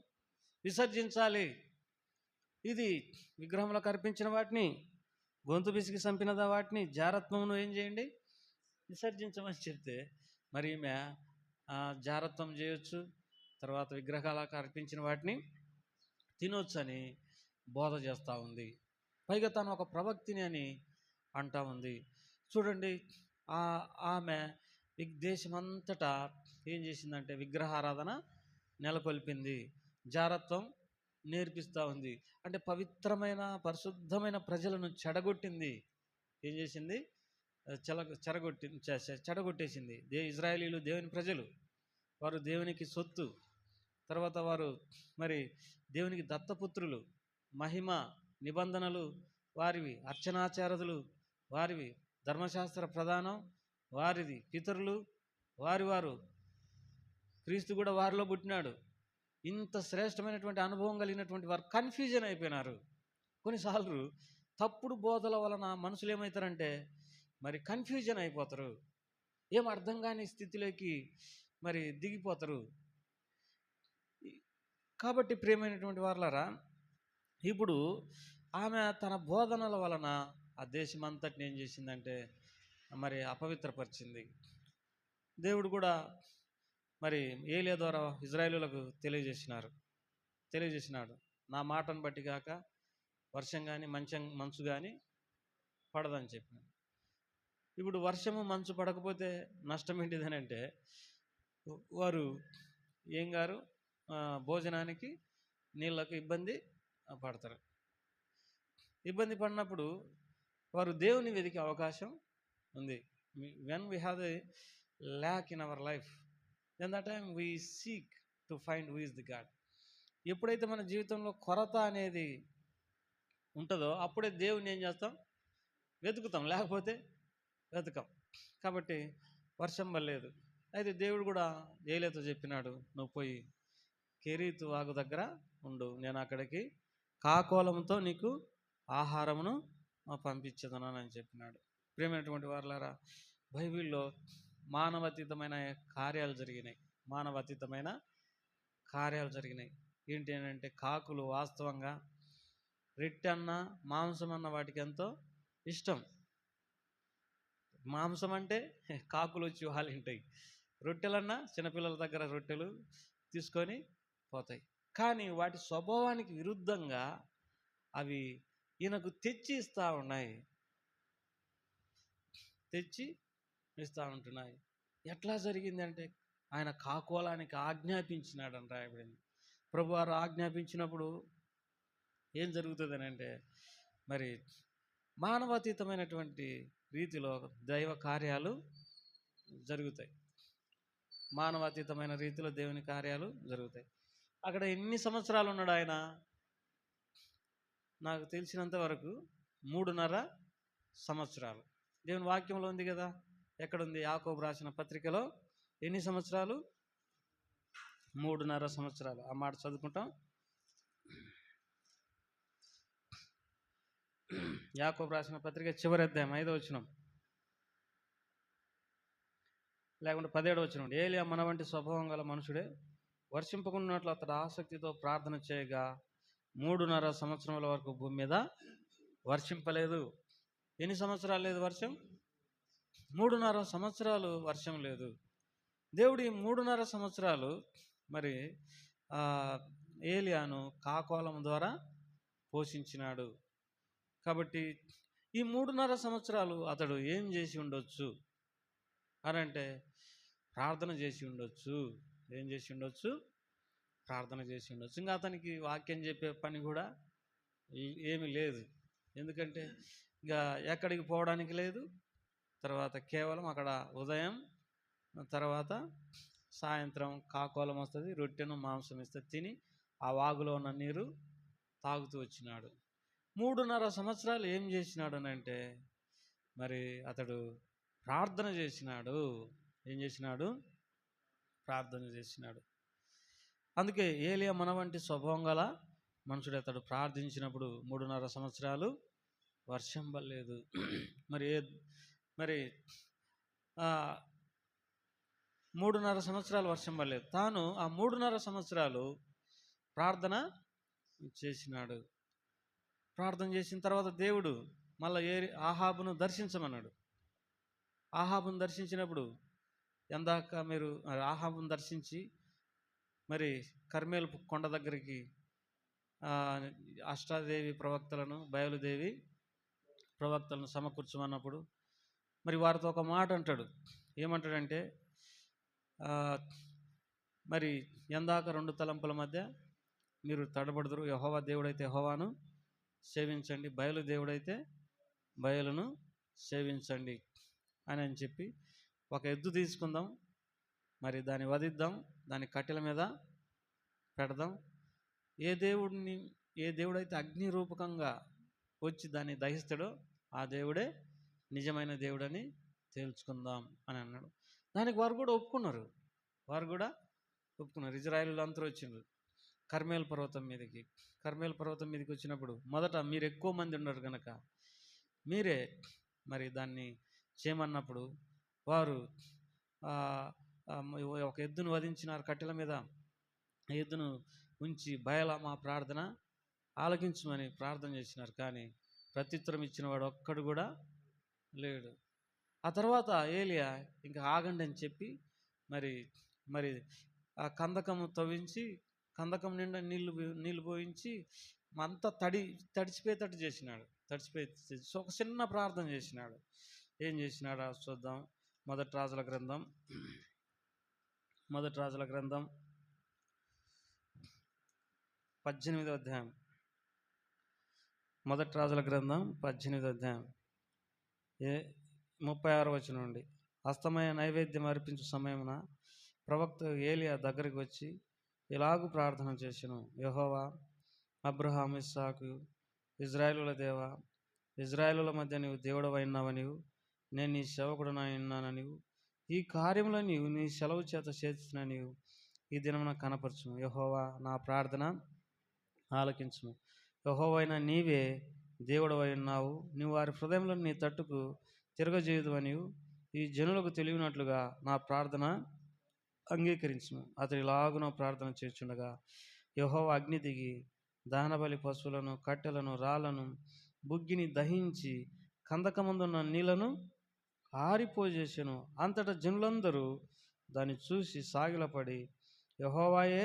విసర్జించాలి. ఇది విగ్రహంలోకి అర్పించిన వాటిని, గొంతు పిసికి చంపిన వాటిని, జారత్వమును ఏం చేయండి, విసర్జించమని చెప్తే మరి ఈమె జారత్వం చేయొచ్చు, తర్వాత విగ్రహాలకు అర్పించిన వాటిని తినొచ్చు అని బోధ చేస్తూ ఉంది. పైగా తను ఒక ప్రవక్తిని అని అంటా ఉంది. చూడండి, ఆమె దేశమంతటా ఏం చేసిందంటే విగ్రహారాధన నెలకొల్పింది, జారత్వం నేర్పిస్తూ ఉంది. అంటే పవిత్రమైన పరిశుద్ధమైన ప్రజలను చెడగొట్టింది. ఏం చేసింది? చెడగొట్టేసింది. ఇజ్రాయేలీలు దేవుని ప్రజలు, వారు దేవునికి సొత్తు, తర్వాత వారు మరి దేవునికి దత్తపుత్రులు, మహిమ నిబంధనలు వారివి, అర్చనాచారదులు వారివి, ధర్మశాస్త్ర ప్రధానం వారిది, పితరులు వారు క్రీస్తు కూడా వారిలో పుట్టినాడు. ఇంత శ్రేష్టమైనటువంటి అనుభవం కలిగినటువంటి వారు కన్ఫ్యూజన్ అయిపోయినారు. కొన్నిసార్లు తప్పుడు బోధల వలన మనుషులు ఏమవుతారంటే మరి కన్ఫ్యూజన్ అయిపోతారు, ఏం అర్థం కాని స్థితిలోకి మరి దిగిపోతారు. కాబట్టి ప్రియమైనటువంటి వారలారా, ఇప్పుడు ఆమె తన బోధనల వలన ఆ దేశం అంతటిని ఏం చేసిందంటే మరి అపవిత్రపరిచింది. దేవుడు కూడా మరి ఏలియా ద్వారా ఇజ్రాయేలులకు తెలియజేసినాడు, నా మాటను బట్టి కాక వర్షం కానీ మంచు కానీ పడదని చెప్పినాడు. ఇప్పుడు వర్షము మంచు పడకపోతే నష్టం ఏంటిదని అంటే వారు ఏం గారు భోజనానికి నీళ్ళకు ఇబ్బంది పడతారు. ఇబ్బంది పడినప్పుడు వారు దేవుని వెతికే అవకాశం ఉంది. When we have the lack in our life, then that time we seek to find who is the God. ఎప్పుడైతే మన జీవితంలో కొరత అనేది ఉంటుందో అప్పుడే దేవుని ఏం చేస్తాం, వెతుకుతాం, లేకపోతే వెతకం. కాబట్టి వర్షం పడలేదు. అయితే దేవుడు కూడా ఏలియాతో చెప్పినాడు, నువ్వు పోయి కెరీతు వాగు దగ్గర ఉండు, నేను అక్కడికి కాకోలంతో నీకు ఆహారమును పంపించదనని అని చెప్పినాడు. ప్రియమైనటువంటి వారలారా, బైబిల్లో మానవాతీతమైన కార్యాలు జరిగినాయి. ఏంటి అంటే కాకులు వాస్తవంగా రెట్టన్న మాంసం అన్న వాటికి ఎంతో ఇష్టం. మాంసం అంటే కాకులు వచ్చి వాళ్ళు తింటాయి, రొట్టెలన్నా చిన్నపిల్లల దగ్గర రొట్టెలు తీసుకొని పోతాయి. కానీ వాటి స్వభావానికి విరుద్ధంగా అవి ఈయనకు తెచ్చి ఇస్తూ ఉంటున్నాయి. ఎట్లా జరిగిందంటే ఆయన కాకోలానికి ఆజ్ఞాపించినాడని రాయబడింది. ప్రభువారు ఆజ్ఞాపించినప్పుడు ఏం జరుగుతుందని అంటే మరి మానవాతీతమైనటువంటి రీతిలో దైవ కార్యాలు జరుగుతాయి. మానవాతీతమైన రీతిలో దేవుని కార్యాలు జరుగుతాయి. అక్కడ ఎన్ని సంవత్సరాలు ఉన్నాడు ఆయన? నాకు తెలిసినంత వరకు 3.5 సంవత్సరాలు. దేవుని వాక్యంలో ఉంది కదా, ఎక్కడుంది? యాకోబు రాసిన పత్రికలో ఎన్ని సంవత్సరాలు? 3.5 సంవత్సరాలు. ఆ మాట చదువుకుంటాం. యాకోబు రాసిన పత్రిక చివరి అధ్యాయం 5వ వచనం, లేకుంటే 17వ వచనం. ఏలియా మన వంటి స్వభావం గల మనుషుడే, వర్షింపకున్నట్లు అతడు ఆసక్తితో ప్రార్థన చేయగా 3.5 సంవత్సరముల వరకు భూమి మీద వర్షింపలేదు. ఎన్ని సంవత్సరాలు లేదు వర్షం? 3.5 సంవత్సరాలు వర్షం లేదు. దేవుడు ఈ 3.5 సంవత్సరాలు మరి ఏలియాను కాకోలం ద్వారా పోషించినాడు. కాబట్టి ఈ 3.5 సంవత్సరాలు అతడు ఏం చేసి ఉండొచ్చు అనంటే ప్రార్థన చేసి ఉండొచ్చు. ఏం చేసి ఉండొచ్చు? ప్రార్థన చేసి ఉండొచ్చు. ఇంకా అతనికి వాక్యం చెప్పే పని కూడా ఏమీ లేదు. ఎందుకంటే ఇంకా ఎక్కడికి పోవడానికి లేదు. తర్వాత కేవలం అక్కడ ఉదయం, తర్వాత సాయంత్రం కాకోలం వస్తుంది, రొట్టెను మాంసం ఇస్తే తిని ఆ వాగులో ఉన్న నీరు తాగుతూ వచ్చినాడు. 3.5 సంవత్సరాలు ఏం చేసినాడు అని అంటే మరి అతడు ప్రార్థన చేసినాడు. ఏం చేసినాడు? ప్రార్థన చేసినాడు. అందుకే ఏలియా మన వంటి స్వభావం గల మనుషుడు అతడు ప్రార్థించినప్పుడు 3.5 సంవత్సరాలు వర్షం పడలేదు. మరి 3.5 సంవత్సరాలు వర్షం పడలేదు. తాను ఆ 3.5 సంవత్సరాలు ప్రార్థన చేసినాడు. ప్రార్థన చేసిన తర్వాత దేవుడు మళ్ళీ ఆహాబును దర్శించమన్నాడు. ఆహాబును దర్శించినప్పుడు ఎందాక మీరు ఆహాబును దర్శించి మరి కర్మేలు కొండ దగ్గరికి అష్టాదేవి ప్రవక్తలను, బయలుదేవి ప్రవక్తలను సమకూర్చమన్నప్పుడు మరి వారితో ఒక మాట అంటాడు. ఏమంటాడంటే, మరి ఎందాక 2 తలంపుల మధ్య మీరు తడబడుదురు, యెహోవా దేవుడైతే యెహోవాను సేవించండి, బయలు దేవుడైతే బయలును సేవించండి అని చెప్పి ఒక ఎద్దు తీసుకుందాం, మరి దాన్ని వధిద్దాం, దాన్ని కట్టెల మీద పెడదాం, ఏ దేవుడైతే అగ్ని రూపకంగా వచ్చి దాన్ని దహిస్తాడో ఆ దేవుడే నిజమైన దేవుడని తేల్చుకుందాం అని అన్నాడు. దానికి వారు కూడా ఒప్పుకున్నారు. ఇజ్రాయేలు అందరూ వచ్చిండ్రు కర్మేల్ పర్వతం మీదకి వచ్చినప్పుడు మొదట మీరు ఎక్కువ మంది ఉన్నారు కనుక మీరే మరి దాన్ని చేయమన్నప్పుడు వారు ఒక ఎద్దును వధించినారు కట్టెల మీద. ఎద్దును ఉంచి బయల మా ప్రార్థన ఆలకించమని ప్రార్థన చేసినారు. కానీ ప్రత్యుత్తరం ఇచ్చిన వాడు ఒక్కడు కూడా లేడు. ఆ తర్వాత ఏలియా ఇంకా ఆగండి అని చెప్పి మరి ఆ కందకము తవ్వించి కందకం నిండా నీళ్లు పోయించి అంతా తడిచిపోయేటట్టు చేసినాడు. ఒక చిన్న ప్రార్థన చేసినాడు. ఏం చేసినాడు చూద్దాం. మొదటి రాజుల గ్రంథం 18వ అధ్యాయం. మొదటి రాజుల గ్రంథం 18వ అధ్యాయం 36వ వచనం నుండి. అస్తమయ నైవేద్యం అర్పించు సమయమున ప్రవక్త ఏలియా దగ్గరికి వచ్చి ఇలాగూ ప్రార్థన చేసెను. యెహోవా, అబ్రహాము, ఇస్సాకు, ఇజ్రాయేలుల దేవా, ఇజ్రాయేలుల మధ్య నీవు దేవుడవైనావనివు, నేను నీ సేవకుడనైనాననివు, ఈ కార్యంలో నీవు నీ సెలవు చేత చేసిన నీవు ఈ దినమున కనపరచును. యెహోవా, నా ప్రార్థన ఆలకించును. యెహోవైన నీవే దేవుడవై ఉన్నావు. నీవు వారి హృదయంలో నీ తట్టుకు తిరగజేయుదువనివు ఈ జనులకు తెలియనట్లుగా నా ప్రార్థన అంగీకరించును. అతడు ఇలాగున ప్రార్థన చేస్తుండగా యెహోవా అగ్ని దిగి దహనబలి పశువులను, కట్టెలను, రాళ్లను, బుగ్గిని దహించి కందకమందున్న నీళ్లను ఆరిపోజేసెను. అంతటా జనులందరూ దాన్ని చూసి సాగిలపడి యెహోవాయే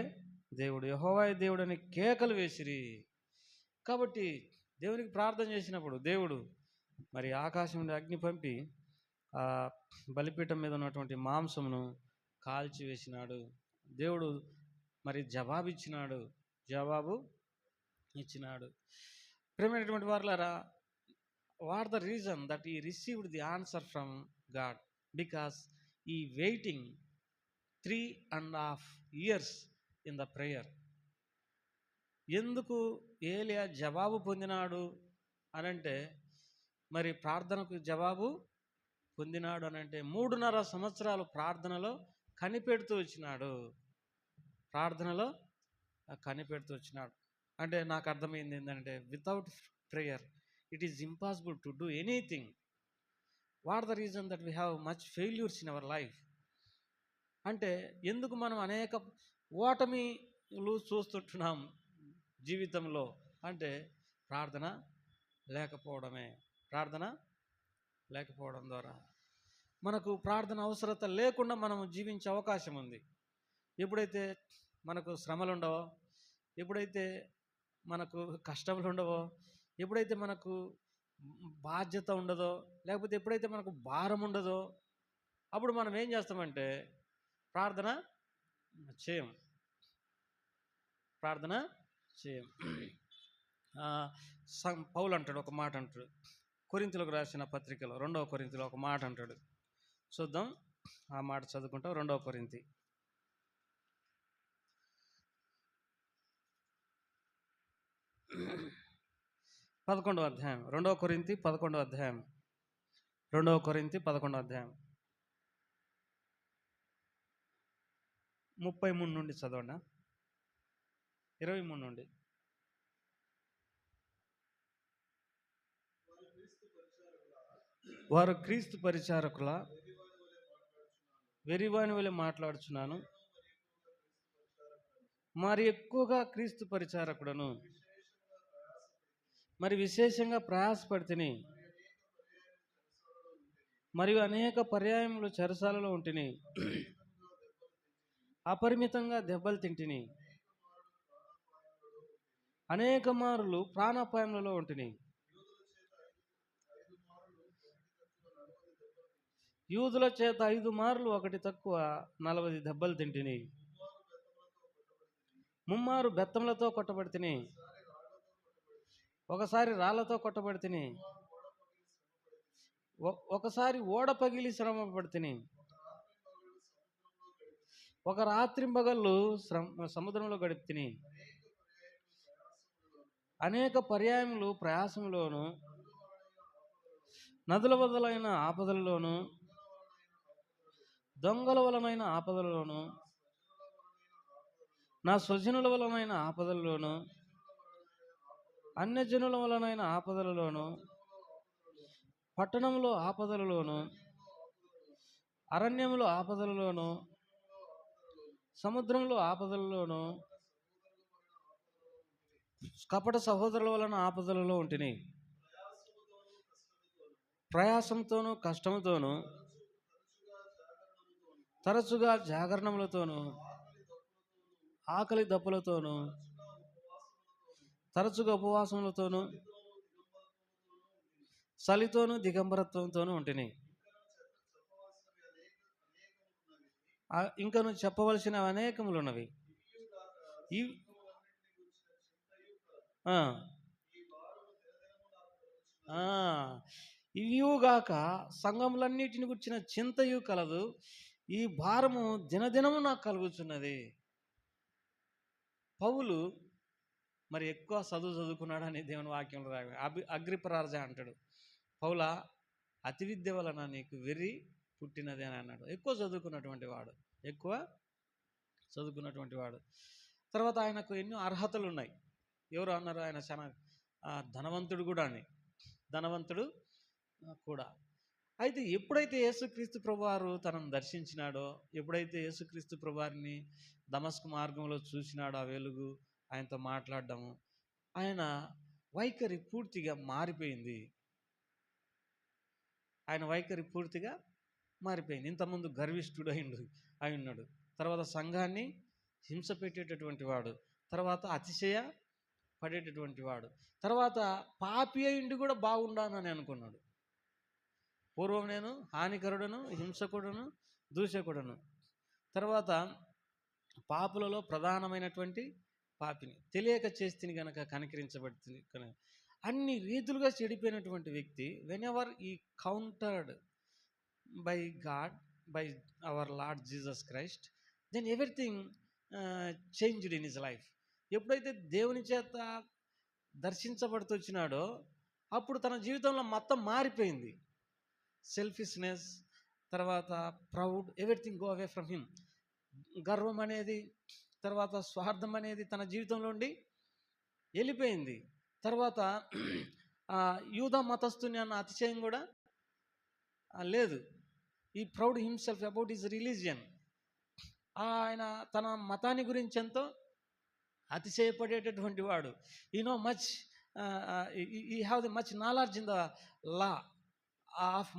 దేవుడని కేకలు వేసిరి. కాబట్టి దేవునికి ప్రార్థన చేసినప్పుడు దేవుడు మరి ఆకాశం నుండి అగ్ని పంపి ఆ బలిపీఠం మీద ఉన్నటువంటి మాంసమును కాల్చివేసినాడు. దేవుడు మరి జవాబు ఇచ్చినాడు. ప్రియమైనటువంటి వారులారా, what the reason that he received the answer from God? Because he waiting 3.5 years in the prayer. ఎందుకు ఏలియా జవాబు పొందినాడు అనంటే, మరి ప్రార్థనకు జవాబు పొందినాడు అనంటే 3.5 సంవత్సరాలు ప్రార్థనలో కనిపెడుతూ వచ్చినాడు. అంటే నాకు అర్థమైంది ఏంటంటే, without prayer it is impossible to do anything. What the reason that we have much failures in our life? అంటే ఎందుకు మనం అనేక ఓటమిలు చూస్తుంటున్నాం జీవితంలో అంటే ప్రార్థన లేకపోవడం ద్వారా మనకు ప్రార్థన అవసరత లేకుండా మనం జీవించే అవకాశం ఉంది. ఎప్పుడైతే మనకు శ్రమలు ఉండవో, ఎప్పుడైతే మనకు కష్టములు ఉండవో, ఎప్పుడైతే మనకు బాధ్యత ఉండదో, లేకపోతే ఎప్పుడైతే మనకు భారం ఉండదో, అప్పుడు మనం ఏం చేస్తామంటే ప్రార్థన చేయం. పౌలు అంటాడు, ఒక మాట అంటాడు, కొరింథీయులకు రాసిన పత్రికలో 2వ కొరింథీలో ఒక మాట అంటాడు. చూద్దాం, ఆ మాట చదువుకుంటాం. 2వ కొరింథీ 11వ అధ్యాయం. 2వ కొరింథీ 11వ అధ్యాయం. 2వ కొరింథీ 11వ అధ్యాయం 33 నుండి చదవండి. 23 నుండి. వారు క్రీస్తు పరిచారకుల వెరివాని వలె మాట్లాడుచున్నాను, మరి ఎక్కువగా క్రీస్తు పరిచారకుడను మరి విశేషంగా ప్రయాసపడితిని, మరియు అనేక పర్యాయములు చెరసాలలో ఉంటిని, అపరిమితంగా దెబ్బలు తింటిని, అనేక మారులు ప్రాణాపాయములలో ఉంటిని. యూదుల చేత 5 మార్లు ఒకటి తక్కువ 40 దెబ్బలు తింటిని, ముమ్మారు బెత్తములతో కొట్టబడితిని, ఒకసారి రాళ్లతో కొట్టబడితిని, ఒకసారి ఓడ పగిలి శ్రమ పడితిని, ఒక రాత్రింబగళ్ళు సముద్రంలో గడిపితిని, అనేక పర్యాయములు ప్రయాసములోను, నదుల వదలైన ఆపదలలోను, దొంగల వలనైన ఆపదలలోను, నా స్వజనుల వలనైన ఆపదలలోను, అన్యజనుల వలనైన ఆపదలలోను, పట్టణంలో ఆపదలలోను, అరణ్యములో ఆపదలలోను, సముద్రంలో ఆపదలలోను, కపట సహోదరుల వలన ఆపదలలో ఉంటిని. ప్రయాసంతోనూ కష్టముతోనూ, తరచుగా జాగరణములతోనూ, ఆకలి దప్పులతోనూ, తరచుగా ఉపవాసములతోనూ, చలితోనూ దిగంబరత్వంతోనూ ఉంటిని. ఇంకను చెప్పవలసిన అనేకములు ఉన్నవి. ఇవియుగాక సంఘములన్నిటిని గుర్చిన చింతయు కలదు, ఈ భారము దినదినము నాకు కలుగుతున్నది. పౌలు మరి ఎక్కువ చదువుకున్నాడని దేవుని వాక్యంలో అగ్రిపరాజ అంటాడు, పౌల అతి విద్య వలన నీకు వెర్రి పుట్టినది అని అన్నాడు. ఎక్కువ చదువుకున్నటువంటి వాడు. తర్వాత ఆయనకు ఎన్నో అర్హతలు ఉన్నాయి. ఎవరు అన్నారు? ఆయన చాలా ధనవంతుడు కూడా. అయితే ఎప్పుడైతే యేసుక్రీస్తు ప్రభువారు తనను దర్శించినాడో, ఎప్పుడైతే యేసుక్రీస్తు ప్రభువారిని దమస్కు మార్గంలో చూసినాడో, ఆ వెలుగు ఆయనతో మాట్లాడడము, ఆయన వైఖరి పూర్తిగా మారిపోయింది. ఇంతకుముందు గర్విష్ఠుడు అయి ఉన్నాడు. తర్వాత సంఘాన్ని హింస పెట్టేటటువంటి వాడు, తర్వాత అతిశయ పడేటటువంటి వాడు, తర్వాత పాపి అయిండి కూడా బాగుండానని అనుకున్నాడు. పూర్వం నేను హానికరుడను, హింసకుడను, దూషకుడను, తర్వాత పాపులలో ప్రధానమైనటువంటి పాపిని, తెలియక చేస్తుని గనక కనికరించబడుతుంది. అన్ని రీతులుగా చెడిపోయినటువంటి వ్యక్తి, whenever encountered by God, by our Lord Jesus Christ, then everything changed in his life. ఎప్పుడైతే దేవుని చేత దర్శించబడుతూ వచ్చినాడో, అప్పుడు తన జీవితంలో మొత్తం మారిపోయింది. సెల్ఫిష్నెస్, తర్వాత proud, everything go away from him. గర్వం అనేది, తర్వాత స్వార్థం అనేది తన జీవితంలో ఉండి వెళ్ళిపోయింది. తర్వాత యూదా మతస్థుని అన్న అతిశయం కూడా లేదు. He proud himself about his religion. ఆయన తన మతాన్ని గురించి ఎంతో అతిశయపడేటటువంటి వాడు. He have the much knowledge in the law of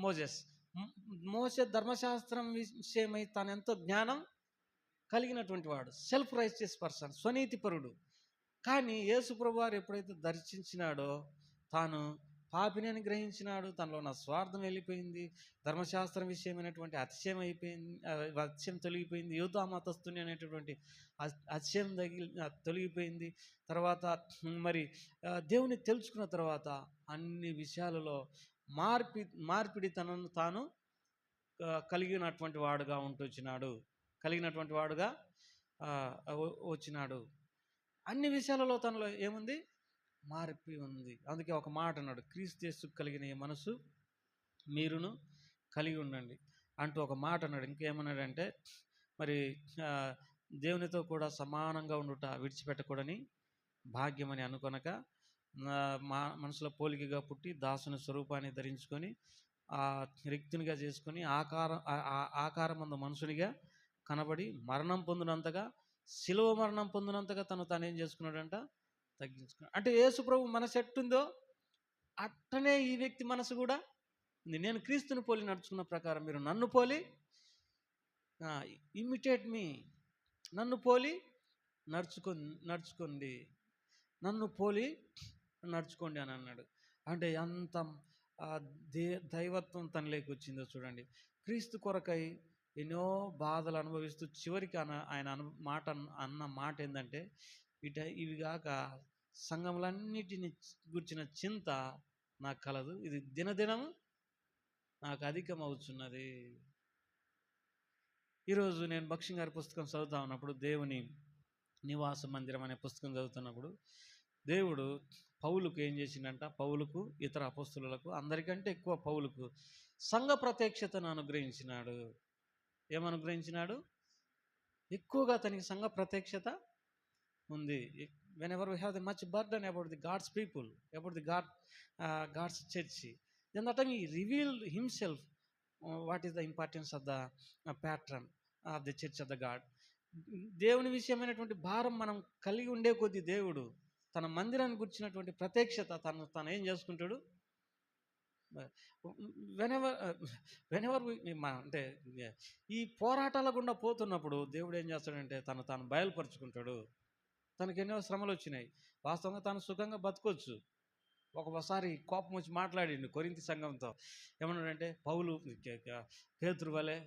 Moses ధర్మశాస్త్రం విషయమై తాను ఎంతో జ్ఞానం కలిగినటువంటి వాడు. సెల్ఫ్ రైచియస్ పర్సన్, స్వనీతిపరుడు. కానీ యేసు ప్రభువారు ఎప్పుడైతే దర్శించినాడో, తాను పాపిని అని గ్రహించినాడు. తనలో ఉన్న స్వార్థం వెళ్ళిపోయింది. ధర్మశాస్త్రం విషయమైనటువంటి అతిశయం తొలగిపోయింది. యూదా మతస్థుని అనేటటువంటి అతిశయం తొలగిపోయింది. తర్వాత మరి దేవుని తెలుసుకున్న తర్వాత అన్ని విషయాలలో మార్పిడి తనను తాను కలిగినటువంటి వాడుగా వచ్చినాడు. అన్ని విషయాలలో తనలో ఏముంది? మార్పు ఉంది. అందుకే ఒక మాట అన్నాడు, క్రీస్తు యేసుకు కలిగిన ఈ మనసు మీరును కలిగి ఉండండి అంటూ ఒక మాట అన్నాడు. ఇంకేమన్నాడంటే, మరి దేవునితో కూడా సమానంగా ఉండుట విడిచిపెట్టకూడని భాగ్యమని అనుకొనక, మా మనసులో పోలికగా పుట్టి దాసుని స్వరూపాన్ని ధరించుకొని రిక్తునిగా చేసుకొని ఆకారమందు మనుషునిగా కనబడి శిలువ మరణం పొందినంతగా తను ఏం చేసుకున్నాడంట? తగ్గించుకున్నాడు. అంటే యేసు ప్రభు మనసు ఎట్టుందో అట్టనే ఈ వ్యక్తి మనసు కూడా ఉంది. నేను క్రీస్తుని పోలి నడుచుకున్న ప్రకారం మీరు నన్ను పోలి ఇమిటేట్ మీ, నన్ను పోలి నడుచుకోండి, నన్ను పోలి నడుచుకోండి అని అన్నాడు. అంటే ఎంత దైవత్వం తనలోకి వచ్చిందో చూడండి. క్రీస్తు కొరకై ఎన్నో బాధలు అనుభవిస్తూ చివరికి ఆయన అన్న మాట ఏంటంటే, ఇవి కాక సంఘములన్నిటిని గుర్చిన చింత నాకు కలదు, ఇది దినదినము నాకు అధికమవుతున్నది. ఈరోజు నేను భక్ష్యం గారి పుస్తకం చదువుతా ఉన్నప్పుడు, దేవుని నివాస మందిరం అనే పుస్తకం చదువుతున్నప్పుడు, దేవుడు పౌలుకు ఏం చేసిండంట, పౌలుకు ఇతర అపొస్తలులకు అందరికంటే ఎక్కువ పౌలుకు సంఘ ప్రత్యక్షతను అనుగ్రహించినాడు. ఏమనుగ్రహించినాడు? ఎక్కువగా అతనికి సంఘ ప్రత్యక్షత ఉంది. whenever we have the much burden about the God's people, about the God's church, then that time he revealed himself, what is the importance of the patron of the church of the God. దేవుని విషయమైనటువంటి భారం మనం కలిగి ఉండే కొద్దీ దేవుడు తన మందిరాన్ని గుర్చినటువంటి ప్రత్యక్షత తను ఏం చేసుకుంటాడు? వెనెవర్ అంటే ఈ పోరాటాల గుండా పోతున్నప్పుడు దేవుడు ఏం చేస్తాడంటే తాను బయలుపరుచుకుంటాడు. తనకి ఎన్నో శ్రమలు వచ్చినాయి. వాస్తవంగా తాను సుఖంగా బతకొచ్చు. ఒకసారి కోపం వచ్చి మాట్లాడిండు కొరింథీ సంఘంతో. ఏమన్నాడంటే, పౌలు పేతురు వలె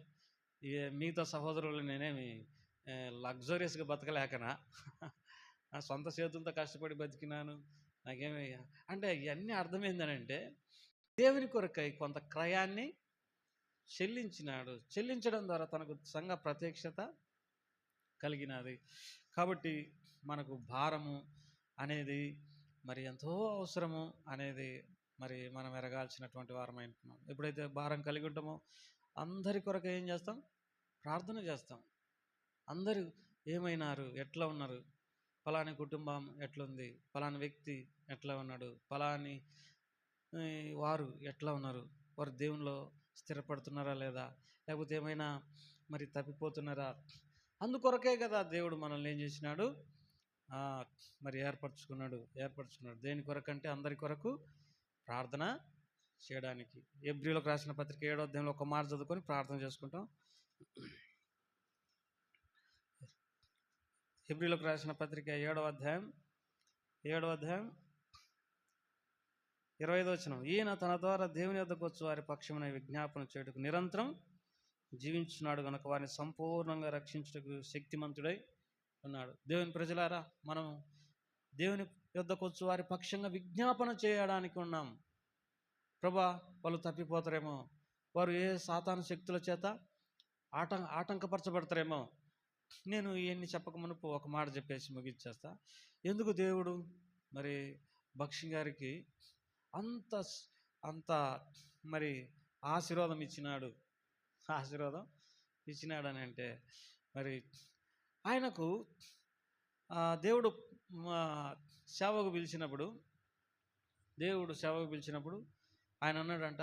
మిగతా సహోదరులు నేనేమి లగ్జరియస్గా బతకలేకనా, సొంత చేతులతో కష్టపడి బతికినాను, నాకేమి అంటే ఇవన్నీ అర్థమైందనంటే దేవుని కొరకై కొంత క్రయాన్ని చెల్లించినాడు. చెల్లించడం ద్వారా తనకు సంఘ ప్రత్యక్షత కలిగినది. కాబట్టి మనకు భారము అనేది మరి ఎంతో అవసరము అనేది మరి మనం ఎరగాల్సినటువంటి వారమై ఉంటున్నాం. ఎప్పుడైతే భారం కలిగి ఉంటామో అందరి కొరకు ఏం చేస్తాం? ప్రార్థన చేస్తాం. అందరూ ఏమైనారు, ఎట్లా ఉన్నారు, ఫలాని కుటుంబం ఎట్లుంది, ఫలాని వ్యక్తి ఎట్లా ఉన్నాడు, ఫలాని వారు ఎట్లా ఉన్నారు, వారు దేవునిలో స్థిరపడుతున్నారా లేదా, లేకపోతే ఏమైనా మరి తప్పిపోతున్నారా. అందుకొరకే కదా దేవుడు మనల్ని ఏం చేసినాడు, మరి ఏర్పరచుకున్నాడు. దేని కొరకంటే అందరి కొరకు ప్రార్థన చేయడానికి. ఎబ్రీలకు రాసిన పత్రిక 7వ అధ్యాయంలో ఒక మాట చదువుకొని ప్రార్థన చేసుకుంటాం. ఎబ్రీలకు రాసిన పత్రిక 7వ అధ్యాయం 25వ వచనం. ఈయన తన ద్వారా దేవుని వద్దకు వచ్చు వారి పక్షమున విజ్ఞాపన చేయుటకు నిరంతరం జీవించున్నాడు కనుక వారిని సంపూర్ణంగా రక్షించుటకు శక్తిమంతుడై ఉన్నాడు. దేవుని ప్రజలారా, మనం దేవుని యొద్దకు వచ్చు వారి పక్షంగా విజ్ఞాపన చేయడానికి ఉన్నాం. ప్రభా, వాళ్ళు తప్పిపోతారేమో, వారు ఏ సాతాను శక్తుల చేత ఆటంకపరచబడతారేమో. నేను ఇవన్నీ చెప్పక మునుపు ఒక మాట చెప్పేసి ముగించేస్తా. ఎందుకు దేవుడు మరి భక్ష్యం గారికి అంత మరి ఆశీర్వాదం ఇచ్చినాడని అంటే, మరి ఆయనకు దేవుడు సేవకు పిలిచినప్పుడు ఆయన అన్నాడంట,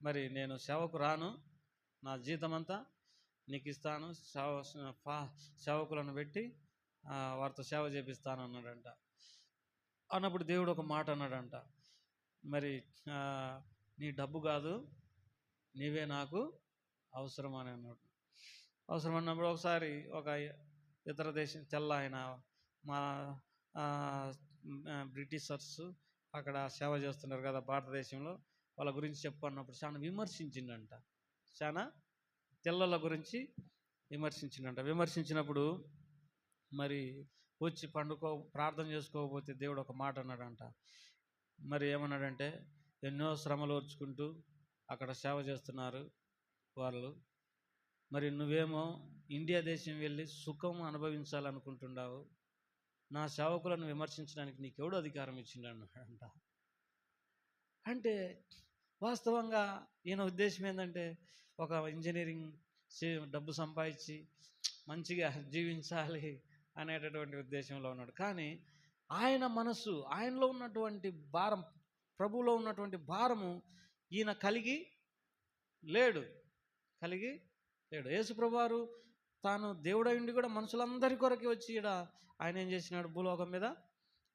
మరి నేను సేవకు రాను, నా జీతమంతా నీకు ఇస్తాను, సేవకులను పెట్టి వారితో సేవ చేపిస్తాను అన్నాడంట. అన్నప్పుడు దేవుడు ఒక మాట అన్నాడంట, మరి నీ డబ్బు కాదు, నీవే నాకు అవసరం అని అన్నాడు. అవసరం అన్నప్పుడు ఒకసారి ఒక ఇతర దేశం తెల్ల ఆయన, మా బ్రిటిషర్స్ అక్కడ సేవ చేస్తున్నారు కదా భారతదేశంలో, వాళ్ళ గురించి చెప్పన్నప్పుడు చాలా విమర్శించిండంట. చాలా తెల్లల గురించి విమర్శించినప్పుడు మరి వచ్చి ప్రార్థన చేసుకోకపోతే దేవుడు ఒక మాట అన్నాడంట. మరి ఏమన్నాడంటే, ఎన్నో శ్రమలు ఓర్చుకుంటూ అక్కడ సేవ చేస్తున్నారు వాళ్ళు, మరి నువ్వేమో ఇండియా దేశం వెళ్ళి సుఖం అనుభవించాలనుకుంటున్నావు, నా సేవకులను విమర్శించడానికి నీకెవడు అధికారం ఇచ్చిండన్నాడంట. అంటే వాస్తవంగా ఈయన ఉద్దేశం ఏంటంటే, ఒక ఇంజనీరింగ్ డబ్బు సంపాదించి మంచిగా జీవించాలి అనేటటువంటి ఉద్దేశంలో ఉన్నాడు. కానీ ఆయన మనసు, ఆయనలో ఉన్నటువంటి భారం, ప్రభువులో ఉన్నటువంటి భారము ఈయన కలిగి లేడు. యేసుప్రభువారు తాను దేవుడై ఉండి కూడా మనుషులందరి కొరకి వచ్చి ఆయన ఏం చేసినాడు,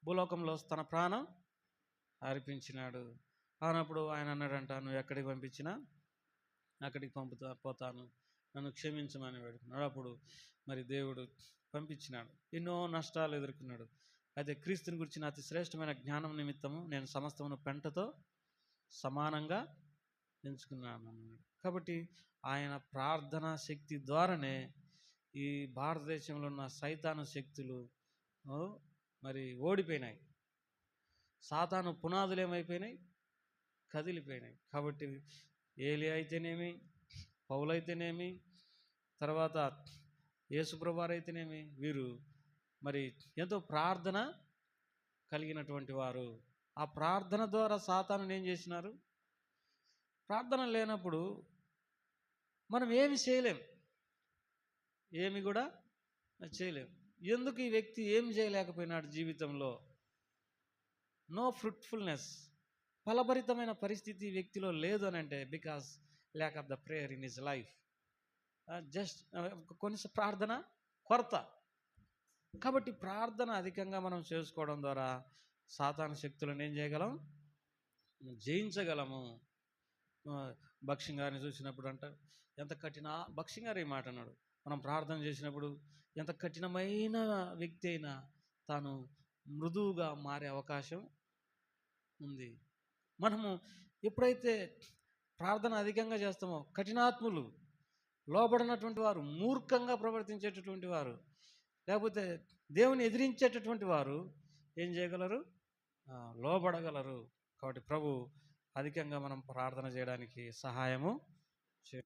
భూలోకంలో తన ప్రాణం అర్పించినాడు. అన్నప్పుడు ఆయన అన్నాడంట, నువ్వు ఎక్కడికి పంపించినా అక్కడికి పోతాను, నన్ను క్షమించమని వేడుకున్నాడు. అప్పుడు మరి దేవుడు పంపించినాడు. ఎన్నో నష్టాలు ఎదుర్కొన్నాడు. అయితే క్రీస్తుని గురించిన అతి శ్రేష్టమైన జ్ఞానం నిమిత్తము నేను సమస్తమును పెంటతో సమానంగా ఎంచుకున్నాను అన్నాడు. కాబట్టి ఆయన ప్రార్థనా శక్తి ద్వారానే ఈ భారతదేశంలో ఉన్న సైతాను శక్తులు మరి ఓడిపోయినాయి. సాతాను పునాదులు ఏమైపోయినాయి? కదిలిపోయినాయి. కాబట్టి ఏలియా అయితేనేమి, పౌలైతేనేమి, తర్వాత యేసుప్రభువారైతేనేమి, వీరు మరి ఎంతో ప్రార్థన కలిగినటువంటి వారు. ఆ ప్రార్థన ద్వారా సాతానుని ఏం చేసినారు? ప్రార్థన లేనప్పుడు మనం ఏమి చేయలేం, ఏమి కూడా చేయలేం. ఎందుకు ఈ వ్యక్తి ఏం చేయలేకపోయినాడు జీవితంలో? నో ఫ్రూట్ఫుల్నెస్, ఫలభరితమైన పరిస్థితి ఈ వ్యక్తిలో లేదు అని అంటే because lack of the prayer in his life. Just కొన్ని ప్రార్థన కొరత. కాబట్టి ప్రార్థన అధికంగా మనం చేసుకోవడం ద్వారా సాతాను శక్తులను ఏం చేయగలం? జయించగలము. భక్ష్యం గారిని చూసినప్పుడు అంట ఎంత భక్ష్యం గారు ఈ మాట అన్నాడు, మనం ప్రార్థన చేసినప్పుడు ఎంత కఠినమైన వ్యక్తి అయినా తాను మృదువుగా మారే అవకాశం ఉంది. మనము ఎప్పుడైతే ప్రార్థన అధికంగా చేస్తామో కఠినాత్ములు, లోబడినటువంటి వారు, మూర్ఖంగా ప్రవర్తించేటటువంటి వారు, లేకపోతే దేవుని ఎదిరించేటటువంటి వారు ఏం చేయగలరు? లోబడగలరు. కాబట్టి ప్రభు అధికంగా మనం ప్రార్థన చేయడానికి సహాయము చే